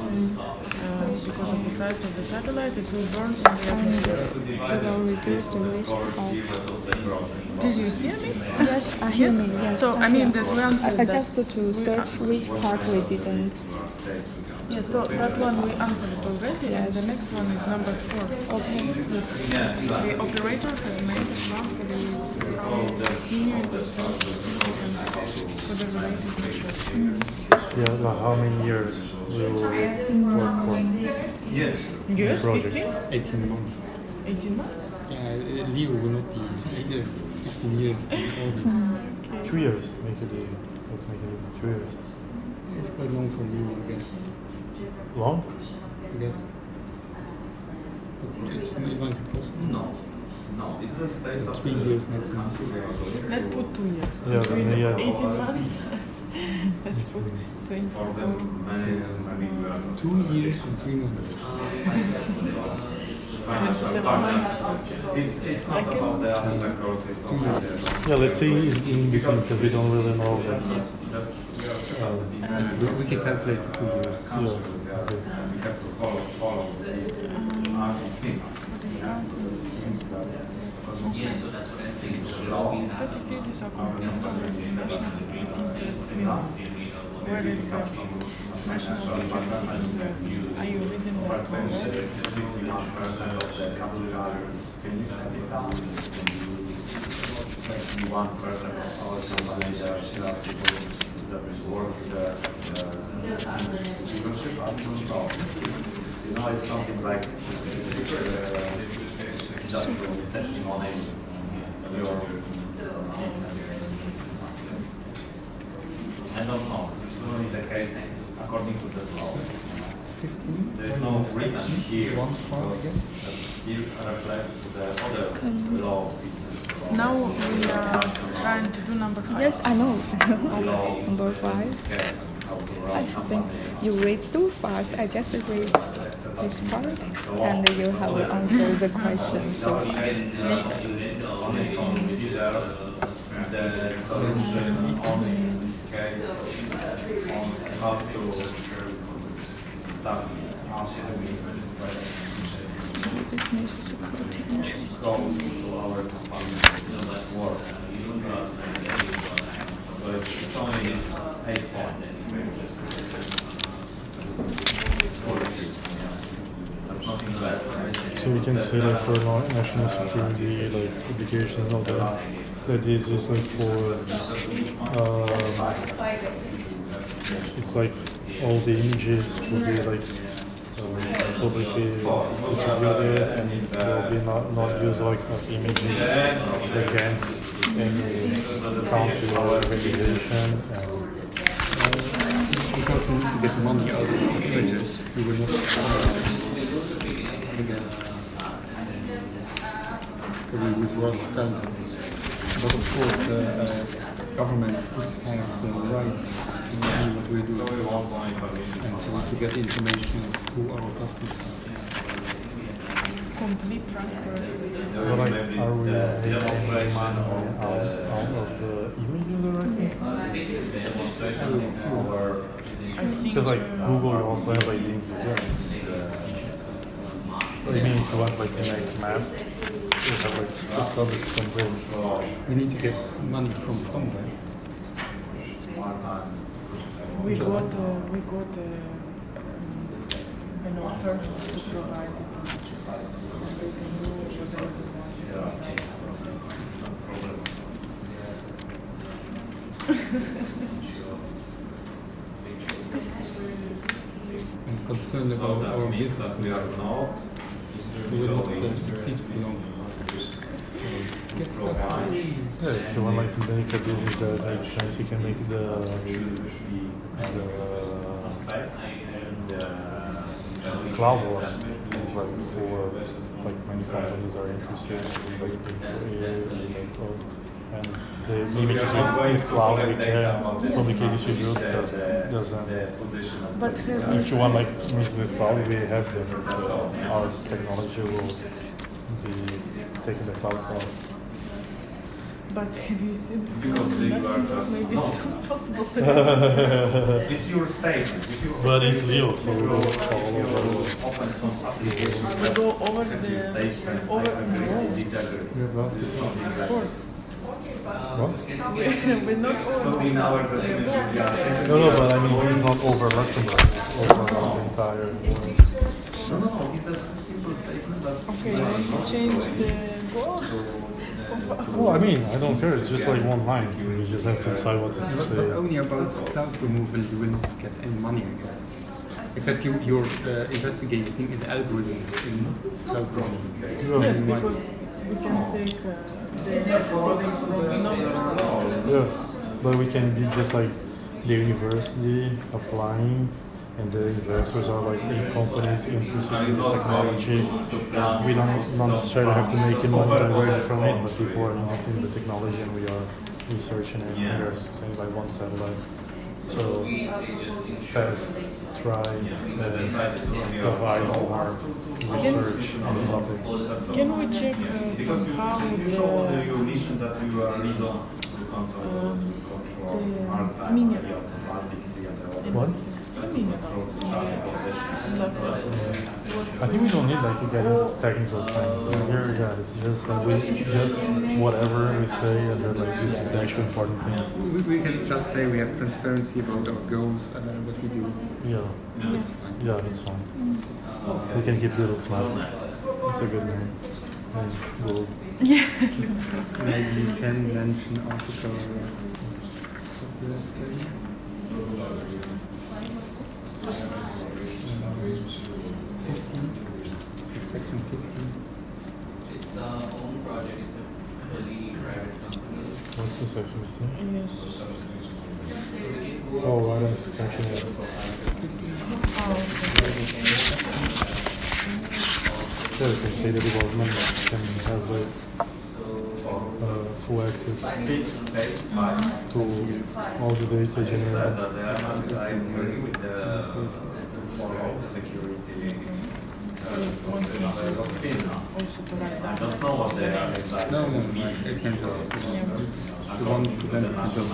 Because of the size of the satellite, it will burn in the atmosphere. So will reduce the risk of. Did you hear me? Yes, I hear me. Yes. So I mean that we answered I that. just to search which part we didn't. Yes, so that one we answered already, and the next one is number 4. Okay. Yes. The operator has made a plan for the continuing the space activities and for the related measures. Yeah, like how many years we will work for? Yes, project. 18 months. 18 months? Yeah, Leo will not be 15 years in orbit. 2 years, make it easy. Let's make it easy. 2 years. It's quite long for Leo, I guess. Long? I guess. But it's not even possible. No. No, it's the state So of 3 years maximum. Let's put 2 years. Yeah, Between then, yeah. 18 months. Let's put 20. For them, many, I mean, we are 2 years and 3 months. financial 27 partners. months. It's not about the after process, it's not about the... Yeah, let's say in between because we don't really know. But, We can calculate for 2 years. We have to follow this thing. Yeah, so that's what I'm saying. So Space activities are completed by the national security interest finance, whereas the national security interest, are you reading that already? 51% of the capital is finished. 21% of our companies are still active that is worth the leadership up to top. You know, it's something like industrial testimony. I don't know. It's only the case according to the law. 15? There is no written here One part again? that still reflect the other law. Now we are trying to do number 5. Yes, I know. Number 5. I think you read so fast. I just read this part, and you have answered the question so fast. Only consider the solution only in this case on how to start Business security interest. go to our company work. So it's only 8 points. That's nothing less. so we can say that for national security, like applications, all that this is like for it's like all the images will be like publicly distributed and will be not used like images against any country or organization. Because we need to get money out of the images, we will not I guess. So we would rather sell them. But of course, the government would have the right to see what we do and to get information of who our customers are. Complete transparency. But like, are we making money out of the images already? I think Because like Google also have like the images. I mean, if you want like to make map, you have like to publish something. We need to get money from somewhere. We got an offer to provide it. And they can do whatever I'm concerned about our business model. We will not succeed for long. Get stuff. Yeah, if you want like to make a business that makes sense, you can make the cloud one. It's like for like many companies are interested in like and the images with cloud we can communicate distribute doesn't. But If you want like images with cloud, we have them. Our technology will be taking the cloud off. But have you seen the Because they were just maybe it's not possible to It's your statement. If you But it's real, so we will follow open some application, we go over have the your statement, I over agree, no, disagree. We have love of course. What? We're not over. So in our agreement, we are No, but I mean it's not over Luxembourg, over the entire world. No, it's a simple statement, but Okay, you want to change the goal? Well, I mean, I don't care. It's just like one line. You just have to decide what to But say. only about cloud removal, you will not get any money on it. Except you're investigating the algorithms in cloud removal. Yes, because we can take the photos from numbers. Yeah, but we can be just like the university applying, and the investors are like in companies interested in this technology. We don't necessarily have to make money directly from it, but people are investing in the technology, and we are researching it. We are sending like one satellite to test, try, and provide more research on the topic. Can we check somehow you the mission that you are reason minerals? What? The minerals in the I think we don't need like to get into technical things. Like here, yeah, it's just like we just whatever we say, and then like this is the actual important thing. We can just say we have transparency about our goals and what we do. Yeah, That's fine. yeah, it's fine. We can keep Linux Math. It's a good name. And we'll Maybe you can mention article. What did I say? Section 15. It's our own project. It's a fully private company. What's the section? yes. Oh, right, that's section 8. Yeah, they can say the development can have like full access to all the data generated. I agree with the security. Also to write I down. don't know what they are exactly. No, I can tell. The one presented to just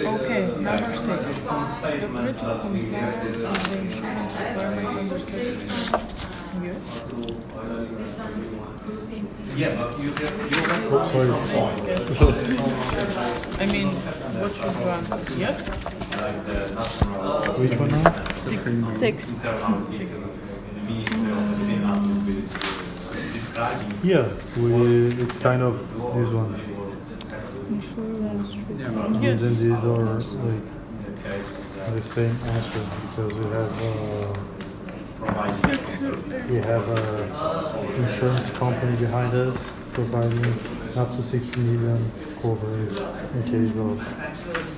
Okay, number 6. The operator complies with the insurance requirement under section. Yes. Yeah, but you have Oh, sorry. I mean, what should you answer? Yes? like the national Which one now? 6. internal Ministry of Finland will be describing Yeah, it's kind of this one. Insurance yeah, And then Yes. these are like the case of the same answer because providing we have a insurance company behind us providing up to 6 million coverage in case of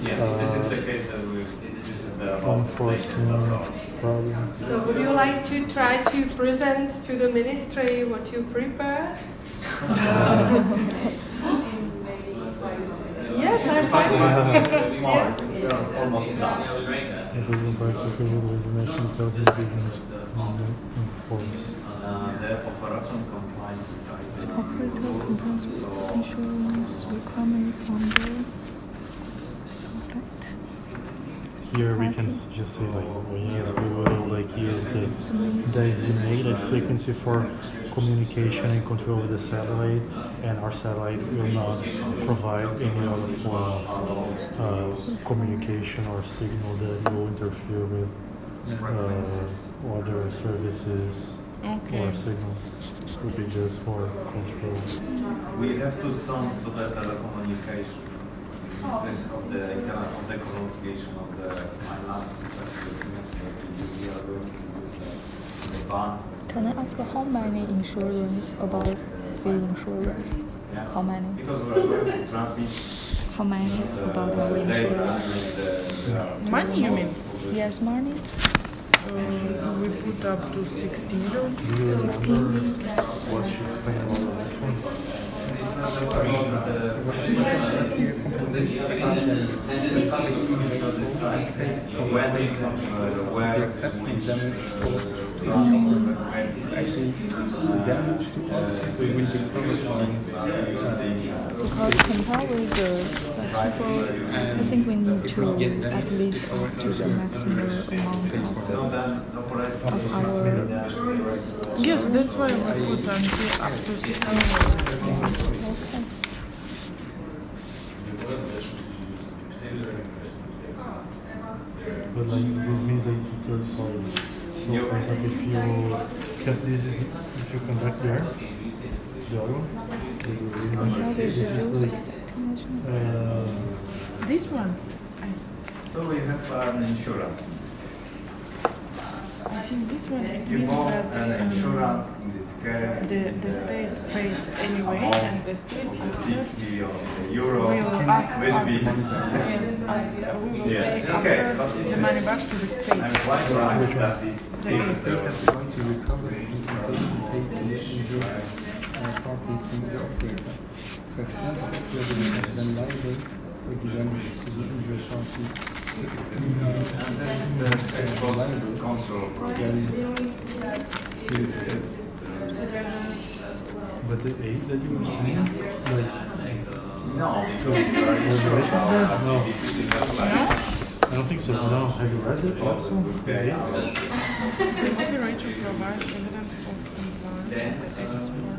yes, this is the case that this is the unforeseen problems. So would you like to try to present to the ministry what you prepared? Yes, I'm fine. Yes. We are almost done. Including price recovery of information intelligence business informs. The operation complies with The operator complies with insurance requirements under subject. So here we can just say like, oh, yes, we will like use the designated frequency for communication and control with the satellite, and our satellite will not provide any other form of communication or signal that will interfere with other services or signal. It would be just for control. We have to send to the telecommunication instead of the internet of the communication of the finance we are going to use the band. Can I ask how many insurance about the insurance? Yeah. How many? Because we are going to transmit How many about the insurance? Money, you mean? Yes, money. We put up to 16 euro. Do you remember what she explained about the last one? The exception damage caused to actually damage to us will be covered Because compared with the people, I think we need to at least up to the maximum amount of our. Yes, that's why we put until up to 16 euro. But like this means that it's a third party. So for example, if you, because this is, if you connect there, the other one, this is like, This one, So we have an insurance. I think this one it You means bought that an insurance in this case. the state pays anyway, and the state The after 6 million euro will ask will us, be. yes, we will Yes, pay okay, after but the money back to the state. I'm quite right that the state has to recover the compensation paid to the injured party from the operator. For example, if you are then liable for the damage to the injured party. and that is the export control. but the age that you were saying, like, No, because we are insured our activities in that line. I don't think so. No, have you read it also? Okay. The operator provides evidence of compliance with the export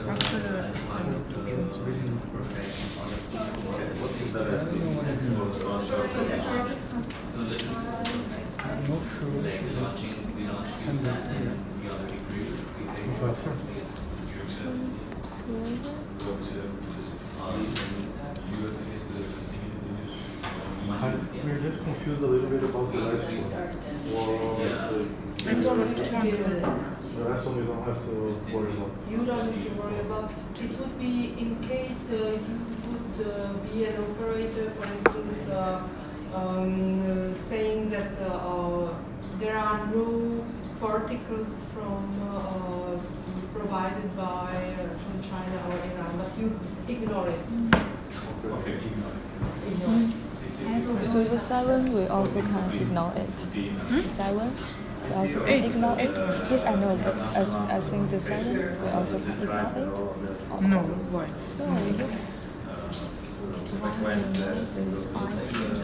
after the What is the rest of the export control? I'm not sure that's Professor? We're just confused a little bit about the last one. Or export control. the last one we don't have to worry about. You don't need to worry about. It would be in case you would be an operator, for instance, saying that there are no particles provided from China or Iran, but you ignore it. Okay. Ignore it. So the 7 we also can ignore it. The 7 we also can ignore it. Yes, I know, but I think the 7 we also can ignore it. No, why? No, look. This IPU.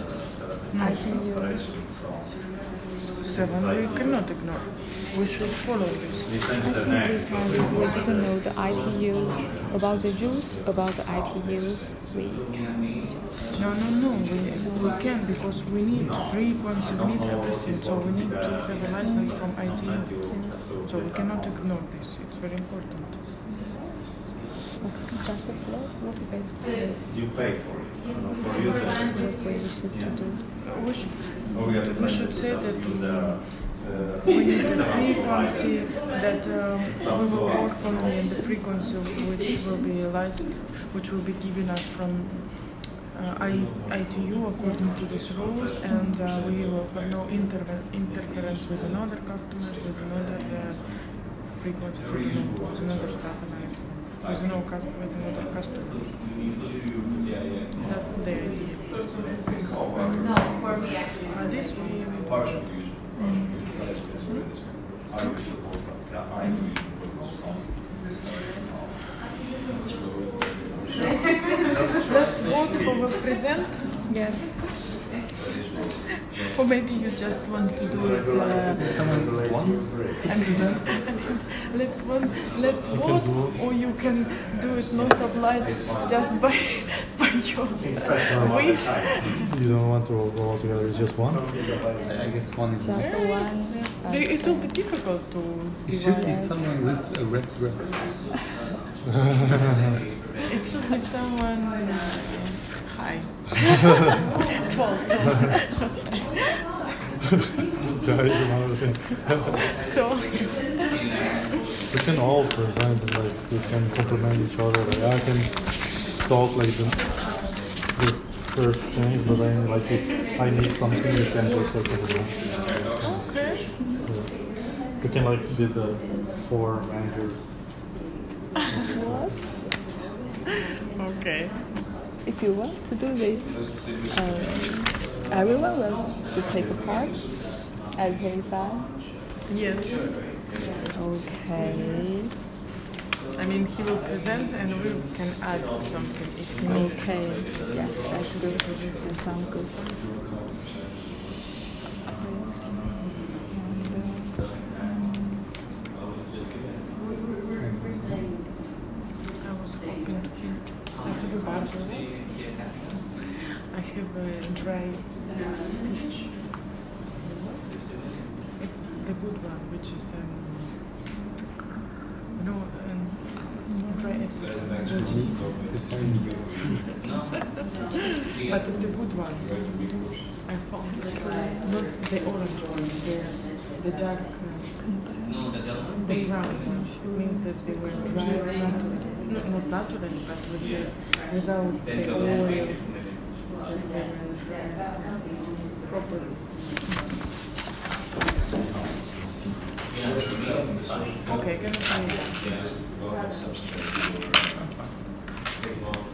7 we cannot ignore. We should follow this. I think this time we didn't know the ITUs, about the rules about the ITUs. We No, we can because we need frequency, we need everything. So we need to have a license from ITU. So we cannot ignore this. It's very important. just the flow. What is You pay for it, for using it. what we should do? We should say that we need the frequency that we will work only in the frequency which will be licensed, which will be given us from ITU according to these rules, and we will have no interference with another customers, with another frequency signal, with another satellite, with another customer. That's the idea. This we Partial use. let's vote for the present. Yes. Or maybe you just want to do it. Someone one? Let's vote, or you can do it not obliged just by your wish. You don't want to go all together, it's just one? I guess one is Just one. It will be difficult to It should be divide. someone with a red dress. It should be someone high, tall. That is another thing. Tall. We can all present and like we can complement each other. Like I can talk like the first thing, but then like if I need something, you can just like complement. Okay. We can like be the four managers. Okay. If you want to do this, everyone will to take a part, as he said. Yes. Okay. I mean, he will present and we can add something if he needs. Okay. Yes, that's good. That sounds good. I was hoping to think I have a budget. I have a dry peach. It's the good one, which is dry apple. But it's a good one. I found not the orange one, the dark. The brown one means that they were dry, not natural, but without the oil. They were properly. Okay, gonna try that.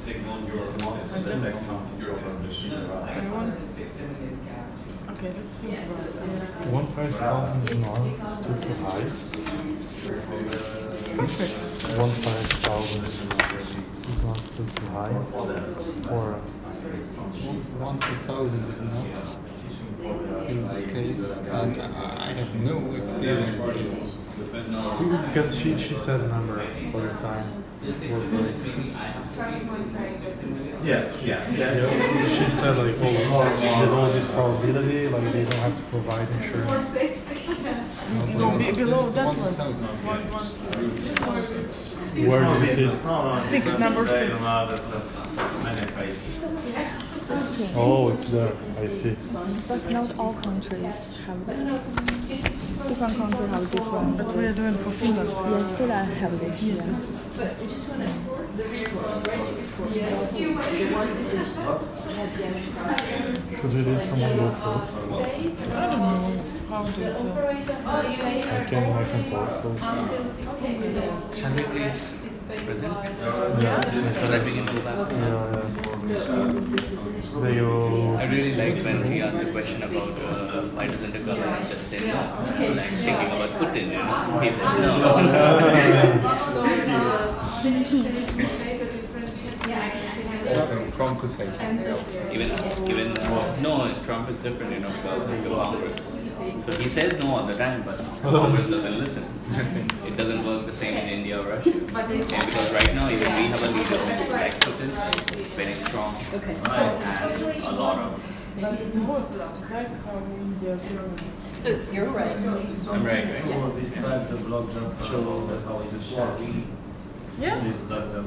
Take on your I want. Okay, let's think about it. 15,000 is not still too high. Perfect. 15,000 is not still too high. Or 1,000 is enough in this case, and I have no experience. because she said a number for the time. Was like, she said like, oh, with all this probability, like they don't have to provide insurance. No, below that one. 1,000. Where do you see it? Six, number 6. 16. Oh, it's there. I see. But not all countries have this. Different countries have different. But we are doing for Finland. Yes, Finland have this. Yeah. Should we let someone go first? I don't know how to feel. I can talk first. Shall we please present? Yeah. So that we can go back. I really liked when she asked a question about why doesn't the government just say no? Like thinking about Putin, you know? He said no. Also, Trump could say. Even no, Trump is different, you know, because of the Congress. So he says no all the time, but Congress doesn't listen. It doesn't work the same in India or Russia. And because right now, even we have a leader who's like Putin, very strong, and a lot of. You're right. I'm right, right? Describe the blog just show how is it working. Yeah.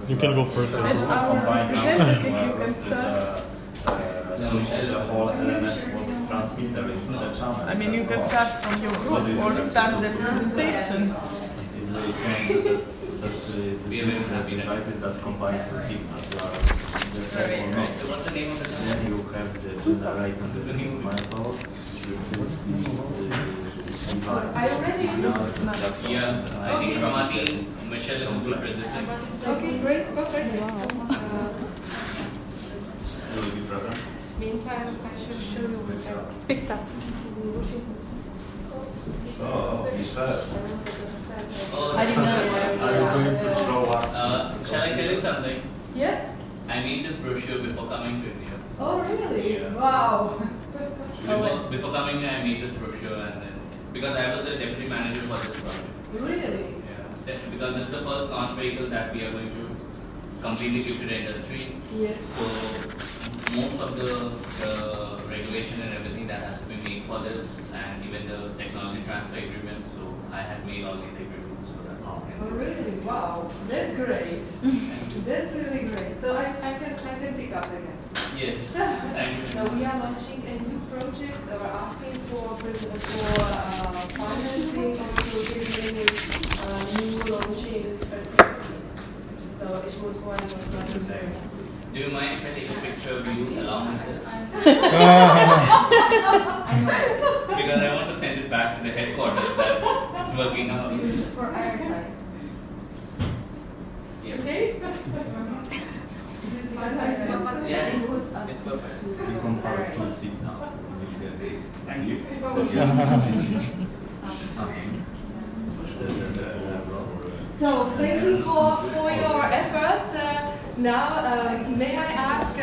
You can go first. That's our representative. You can start. The whole LMS was transmitted into the channel. I mean, you can start from your group or start the presentation. It's very common that the devices that's combined to signals are the same or not. What's the name of the Then you have the generate and the methods. I already Yeah, I think from our team, Michelle will be presenting. Okay, great, perfect. Will be present. Meantime, I should show you what I picked up. So, Michelle, I didn't know. are you going to show us? Shall I tell you something? Yeah? I I made this brochure before coming to India. So, Oh, really? yeah. Wow. Before coming here, I made this brochure, and then because I was the deputy manager for this project. Really? Yeah, because this is the first launch vehicle that we are going to completely give to the industry. Yes. So most of the regulation and everything that has to be made for this, and even the technology transfer agreement. So I had made all these agreements so that. Oh, really? Wow. That's great. That's really great. So I can pick up again. Yes. Thank you. So we are launching a new project. We're asking for financing also giving new launching facilities. So it was one of my first. Do you mind if I take a picture of you along with this? Because I want to send it back to the headquarters that it's working out. For our size. Yeah. Okay? Yeah, it's perfect. You compare to see now. Thank you. So thank you for your efforts. Now, may I ask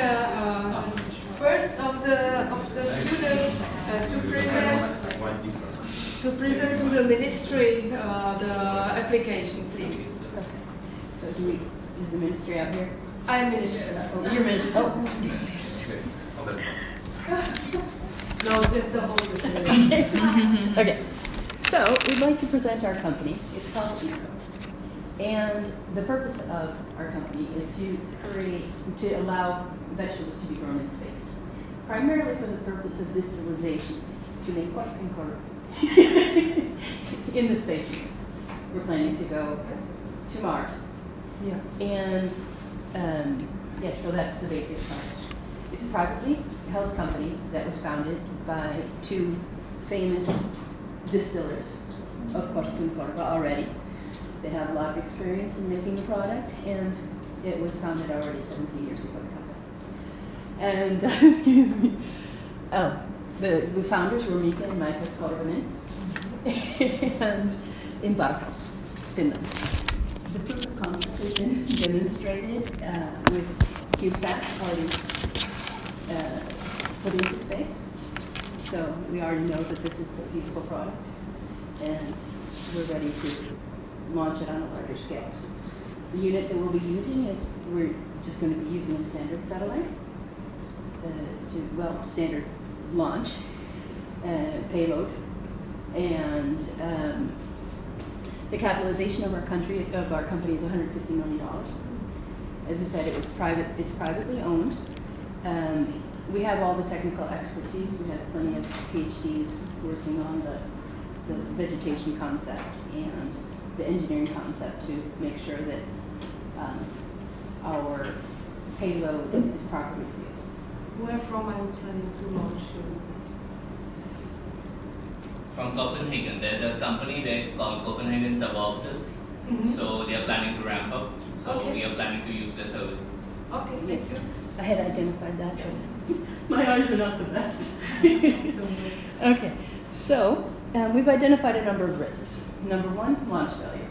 first of the students to present to the ministry the application, please. Okay. So do we use the ministry out here? I am minister. Oh, you're ministry. Oh, excuse me. No, that's the whole decision. Okay. So we'd like to present our company. It's called Eco. And the purpose of our company is to allow vegetables to be grown in space, primarily for the purpose of visualization, to make what's incorporated in the space units. We're planning to go to Mars. Yeah. And yes, so that's the basic part. It's a privately held company that was founded by two famous distillers of Corsican Corva already. They have a lot of experience in making the product, and it was founded already 17 years ago, the company. And, excuse me, the founders were Mika and Mika Korvanen, and in Varkaus, Finland. The proof of concept has been demonstrated with CubeSats already put into space. So we already know that this is a feasible product, and we're ready to launch it on a larger scale. The unit that we'll be using is, we're just going to be using a standard satellite, standard launch, payload, and the capitalization of our company is $150 million. As I said, it's privately owned. We have all the technical expertise. We have plenty of PhDs working on the vegetation concept and the engineering concept to make sure that our payload is properly sealed. Where from are you planning to launch? From Copenhagen. They're the company they called Copenhagen Suborbitals. Mm-hmm. So they are planning to ramp up. So Okay. we are planning to use their services. Okay, Yes, thank I had identified that, but my eyes are not the best. Okay, so we've identified a number of risks. Number one, launch failure.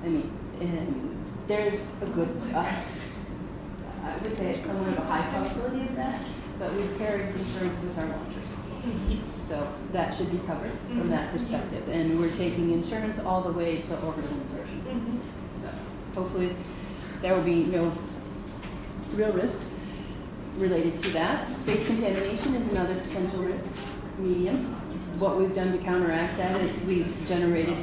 I mean, there's a good, I would say it's somewhat of a high probability of that, but we've carried insurance with our launchers. So that should be covered from that perspective. And we're taking insurance all the way to orbital insertion. Mm-hmm. So hopefully there will be no real risks related to that. Space contamination is another potential risk, medium. What we've done to counteract that is we've generated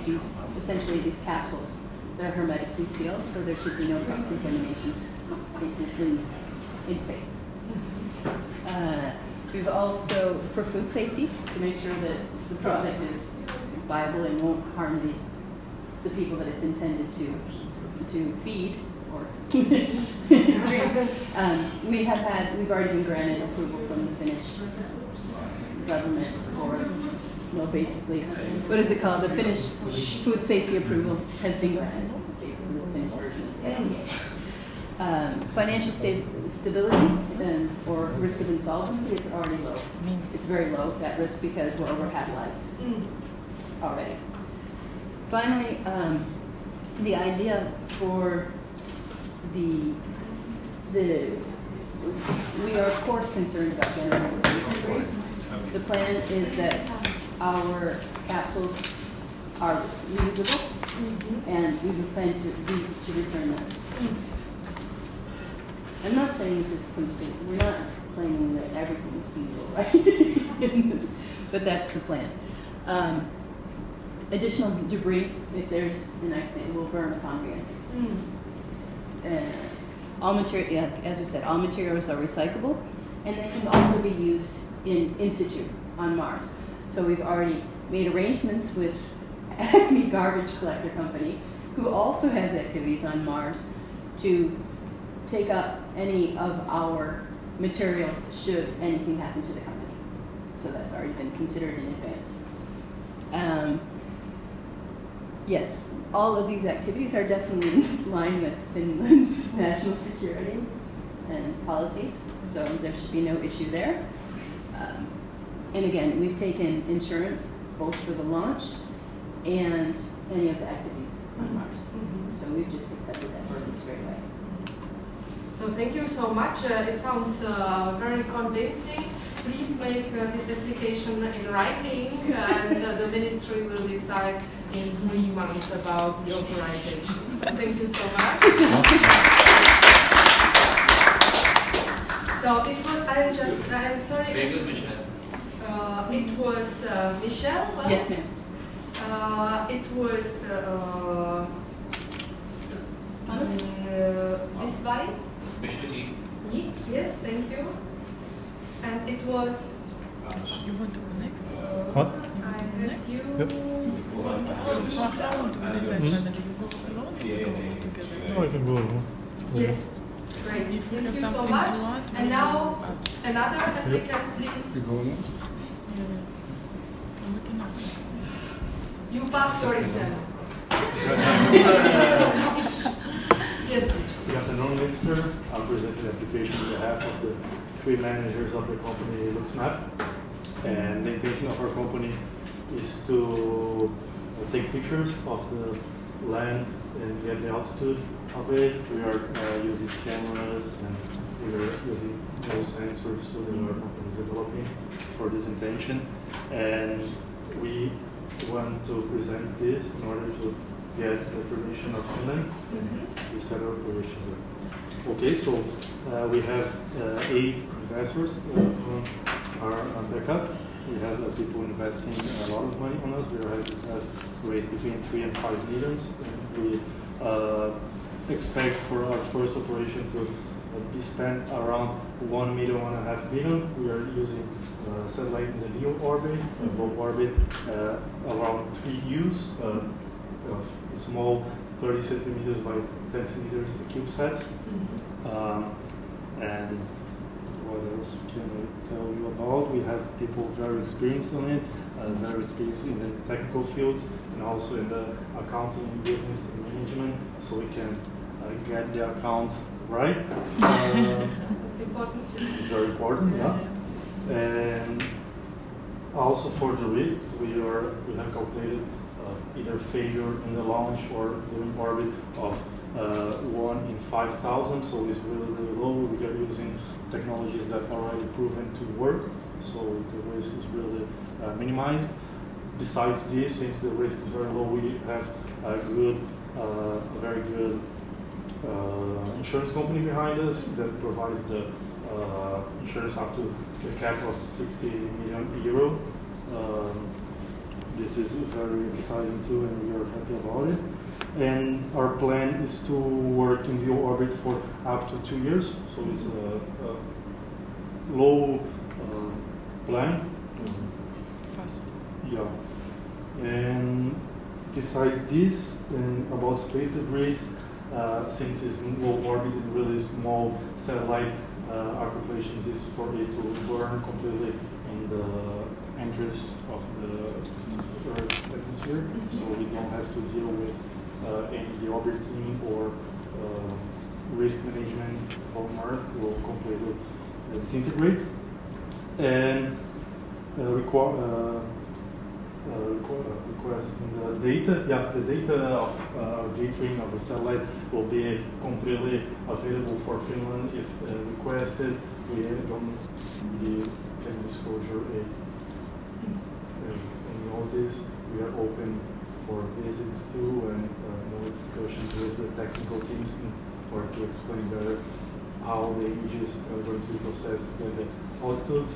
essentially these capsules. They're hermetically sealed, so there should be no cross contamination in space. We've also, for food safety, to make sure that the product is viable and won't harm the people that it's intended to feed or drink. We've already been granted approval from the Finnish government for, well, basically, what is it called? The Finnish food safety approval has been granted, basically the Finnish version. Financial stability or risk of insolvency, it's already low. It's very low, that risk, because we're overcapitalized already. Finally, the idea for the we are of course concerned about general space debris. The plan is that our capsules are reusable, and we would plan to return them. I'm not saying this is complete. We're not claiming that everything is feasible, right? But that's the plan. Additional debris, if there's an accident, will burn upon re-entry. All material, yeah, as we said, all materials are recyclable, and they can also be used in situ on Mars. So we've already made arrangements with Acme Garbage Collector Company, who also has activities on Mars, to take up any of our materials should anything happen to the company. So that's already been considered in advance. Yes, all of these activities are definitely in line with Finland's national security and policies, so there should be no issue there. And again, we've taken insurance both for the launch and any of the activities on Mars. So we've just accepted that burden straight away. So thank you so much. It sounds very convincing. Please make this application in writing, and the ministry will decide in 3 months about the authorization. So thank you so much. So it was, I'm sorry. Very good, Michelle. It was Michelle? Yes, ma'am. It was this guy? Yes, thank you. And it was. You want to go next? What? I have you. Yep. How want to go this finally? You go alone or you go together? No, I can go alone. Yes, great. If you Thank have you so something much. to add, And now another applicant, please. You go alone? I'm looking at it. You passed your exam. Yes, please. Good afternoon, Minister. I'll present the application on behalf of the 3 managers of the company LuxMap. And the intention of our company is to take pictures of the land and get the altitude of it. We are using cameras and we are using those sensors so that our company is developing for this intention. And we want to present this in order to get the permission of Finland to set up operations there. Okay, so we have 8 investors on our backup. We have people investing a lot of money on us. We have raised between 3 and 5 millions. And we expect for our first operation to be spent around 1 million, 1.5 million. We are using satellite in the LEO orbit, low orbit, around 3 U's of small 30 centimeters by 10 centimeters CubeSats. And what else can I tell you about? We have people very experienced on it, very experienced in the technical fields and also in the accounting, business, and management, so we can get the accounts right. It's important. It's very important, yeah. And also for the risks, we have calculated either failure in the launch or during orbit of 1 in 5,000, so it's really, really low. We are using technologies that are already proven to work, so the risk is really minimized. Besides this, since the risk is very low, we have a very good insurance company behind us that provides the insurance up to the cap of 60 million euro. This is very exciting too, and we are happy about it. And our plan is to work in the orbit for up to 2 years, so it's a low plan. Fast. Yeah. And besides this, and about space debris, since it's in low orbit and really small satellite, our calculation is for it to burn completely in the entrance of the Earth's atmosphere, so we don't have to deal with any deorbiting or risk management on Earth. Will completely disintegrate. And request. And the data, the data of gathering of the satellite will be completely available for Finland if requested. We can disclosure a notice. We are open for visits too and discussions with the technical teams in order to explain better how the images are going to be processed with the output.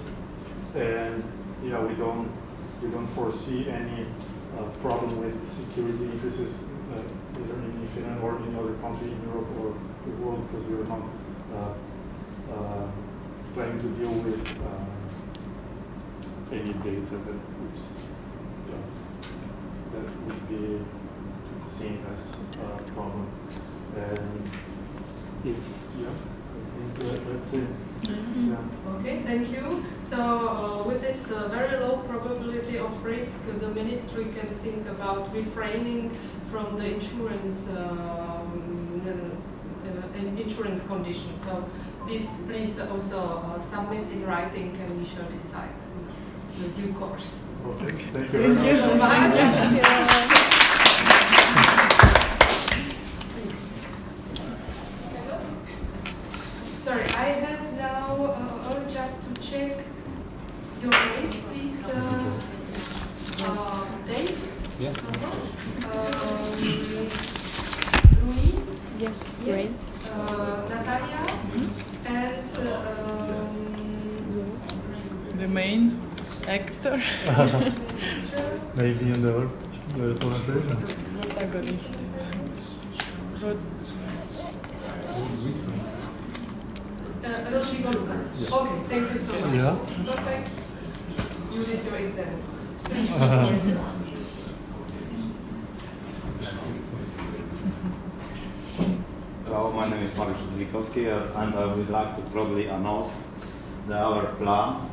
And yeah, we don't foresee any problem with security interests either in Finland or in other country in Europe or the world, because we are not planning to deal with any data that would be seen as a problem. And I think that's it. Yeah. Okay, thank you. So with this very low probability of risk, the ministry can think about refraining from the insurance insurance conditions. So please also submit in writing, and we shall decide in due course. Okay, thank you very much. So much. Thank you. Sorry, I had now just to check your names, please. Dave? Yeah. Louis? Yes, Yes. great. Natalia? And The main actor, Maybe in the there's one there. protagonist. But Rodrigo Lucas. Okay, thank you so much. Yeah. Perfect. You did your exam. Hello, my name is Mariusz Dlikowski, and I would like to probably announce our plan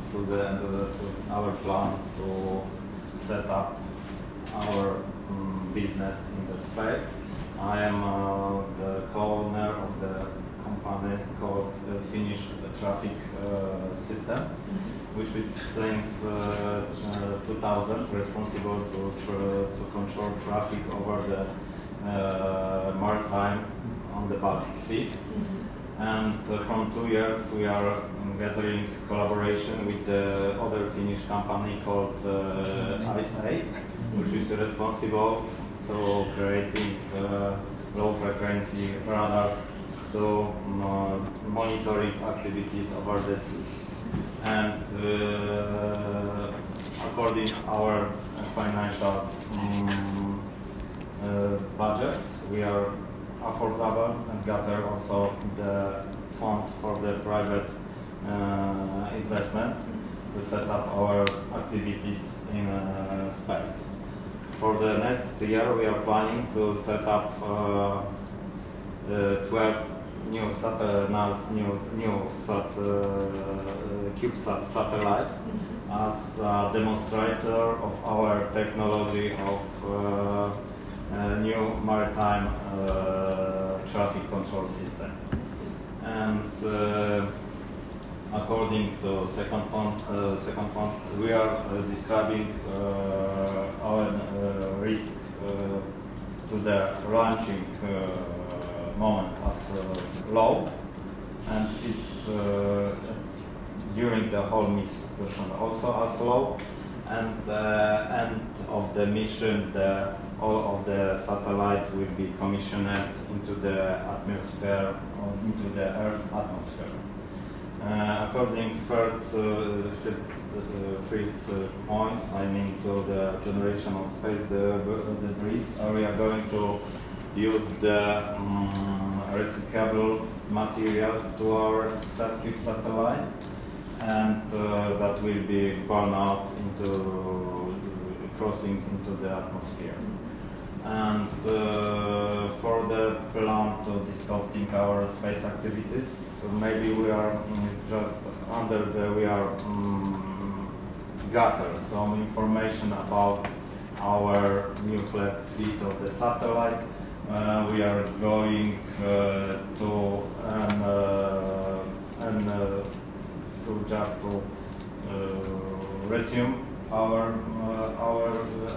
to set up our business in the space. I am the co-owner of the company called Finnish Traffic System, which is since 2000 responsible to control traffic over the maritime on the Baltic Sea. And from 2 years we are gathering collaboration with the other Finnish company called ICE, which is responsible to creating low frequency radars to monitoring activities over the sea. And according to our financial budget, we are affordable and gather also the funds for the private investment to set up our activities in space. For the next year, we are planning to set up 12 new CubeSat satellite as a demonstrator of our technology of new maritime traffic control system. And according to second point, we are describing our risk to the launching moment as low, and it's during the whole mission also as low. And the end of the mission, all of the satellite will be commissioned into the atmosphere, or into the Earth atmosphere. According fifth points, I mean to the generation of space debris, we are going to use the recyclable materials to our CubeSat satellites, and that will be burned out into crossing into the atmosphere. And for the plan to discounting our space activities, so maybe we are just under we are gather some information about our new fleet of the satellite. We are going to resume our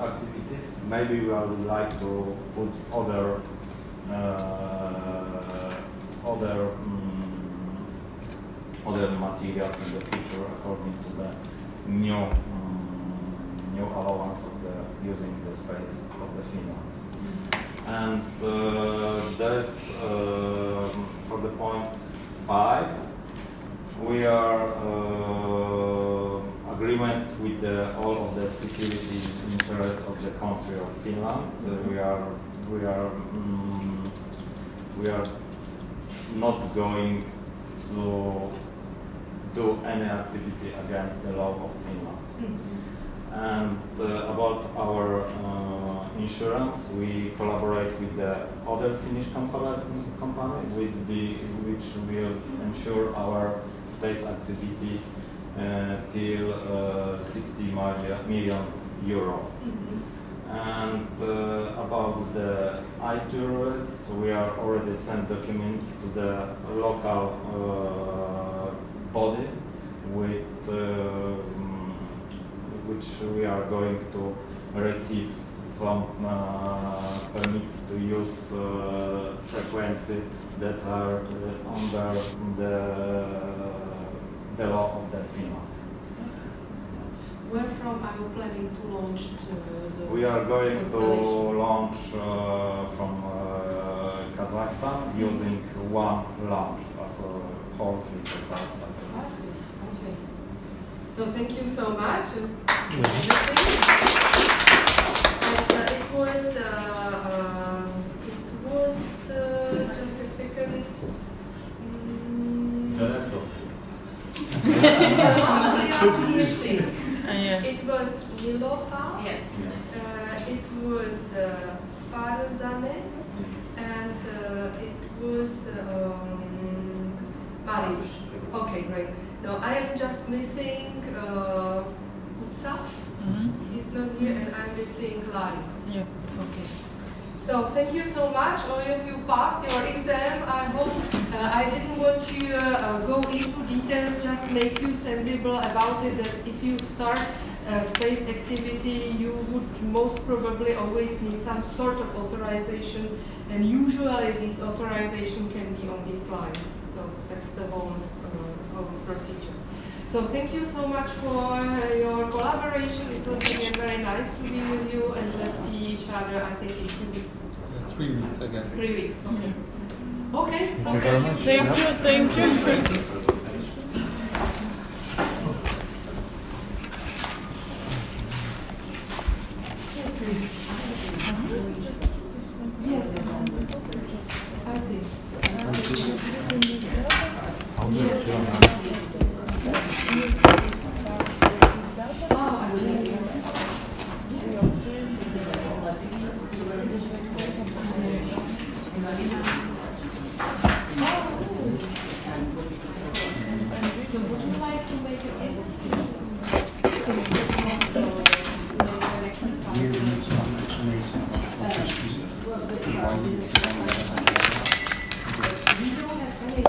activities. Maybe we would like to put other materials in the future according to the new allowance of the using the space of the Finland. And there is for the point 5, we are agreement with all of the security interests of the country of Finland. We are not going to do any activity against the law of Finland. And about our insurance, we collaborate with the other Finnish company which will ensure our space activity till 60 million euro. And about the iTourists, we are already sent documents to the local body with which we are going to receive some permits to use frequency that are under the law of the Finland. Where from are you planning to launch the We are going to launch from Kazakhstan using one launch as a whole fleet of satellites. Okay. So thank you so much. And it was just a second. It was Nilofa. Yes. It was Farzane, and it was Mariusz. Okay, great. Now I am just missing Utsa. He's not here, and I'm missing Lari. Yeah. Okay. So thank you so much. All of you passed your exam. I hope I didn't want to go into details, just make you sensible about it, that if you start space activity, you would most probably always need some sort of authorization, and usually this authorization can be on these lines. So that's the whole procedure. So thank you so much for your collaboration. It was again very nice to be with you, and let's see each other, I think, in 2 weeks. 3 weeks, I guess. 3 weeks, okay. Okay, so Thank you very much. Thank you, thank you. Yes, please. Yes, I see. I'll do it, yeah. Oh, I will. Yes. So would you like to make an execution? So you make an exercise. Here we need some explanation of what this is. Why we need to do We don't have any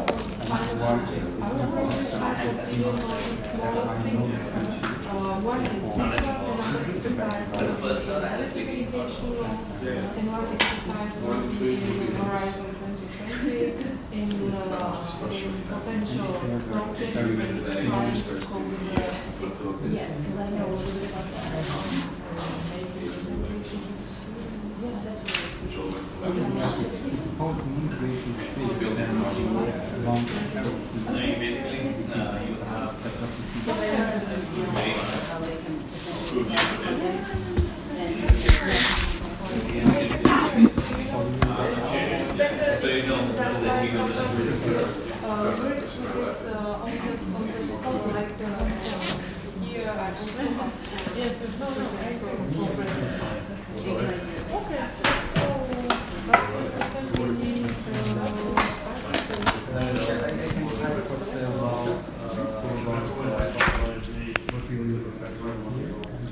final projects. Our projects are to deal with small things. One is this one, another exercise will be electrification, and one exercise will be in Horizon 2020 in potential projects that is trying to come with the Yeah, because I know a little bit about that. maybe presentation. Yeah, that's what how communication should be done long term. Basically, you have so you know that you will Works with this on this spot, like here I also asked for Okay. So,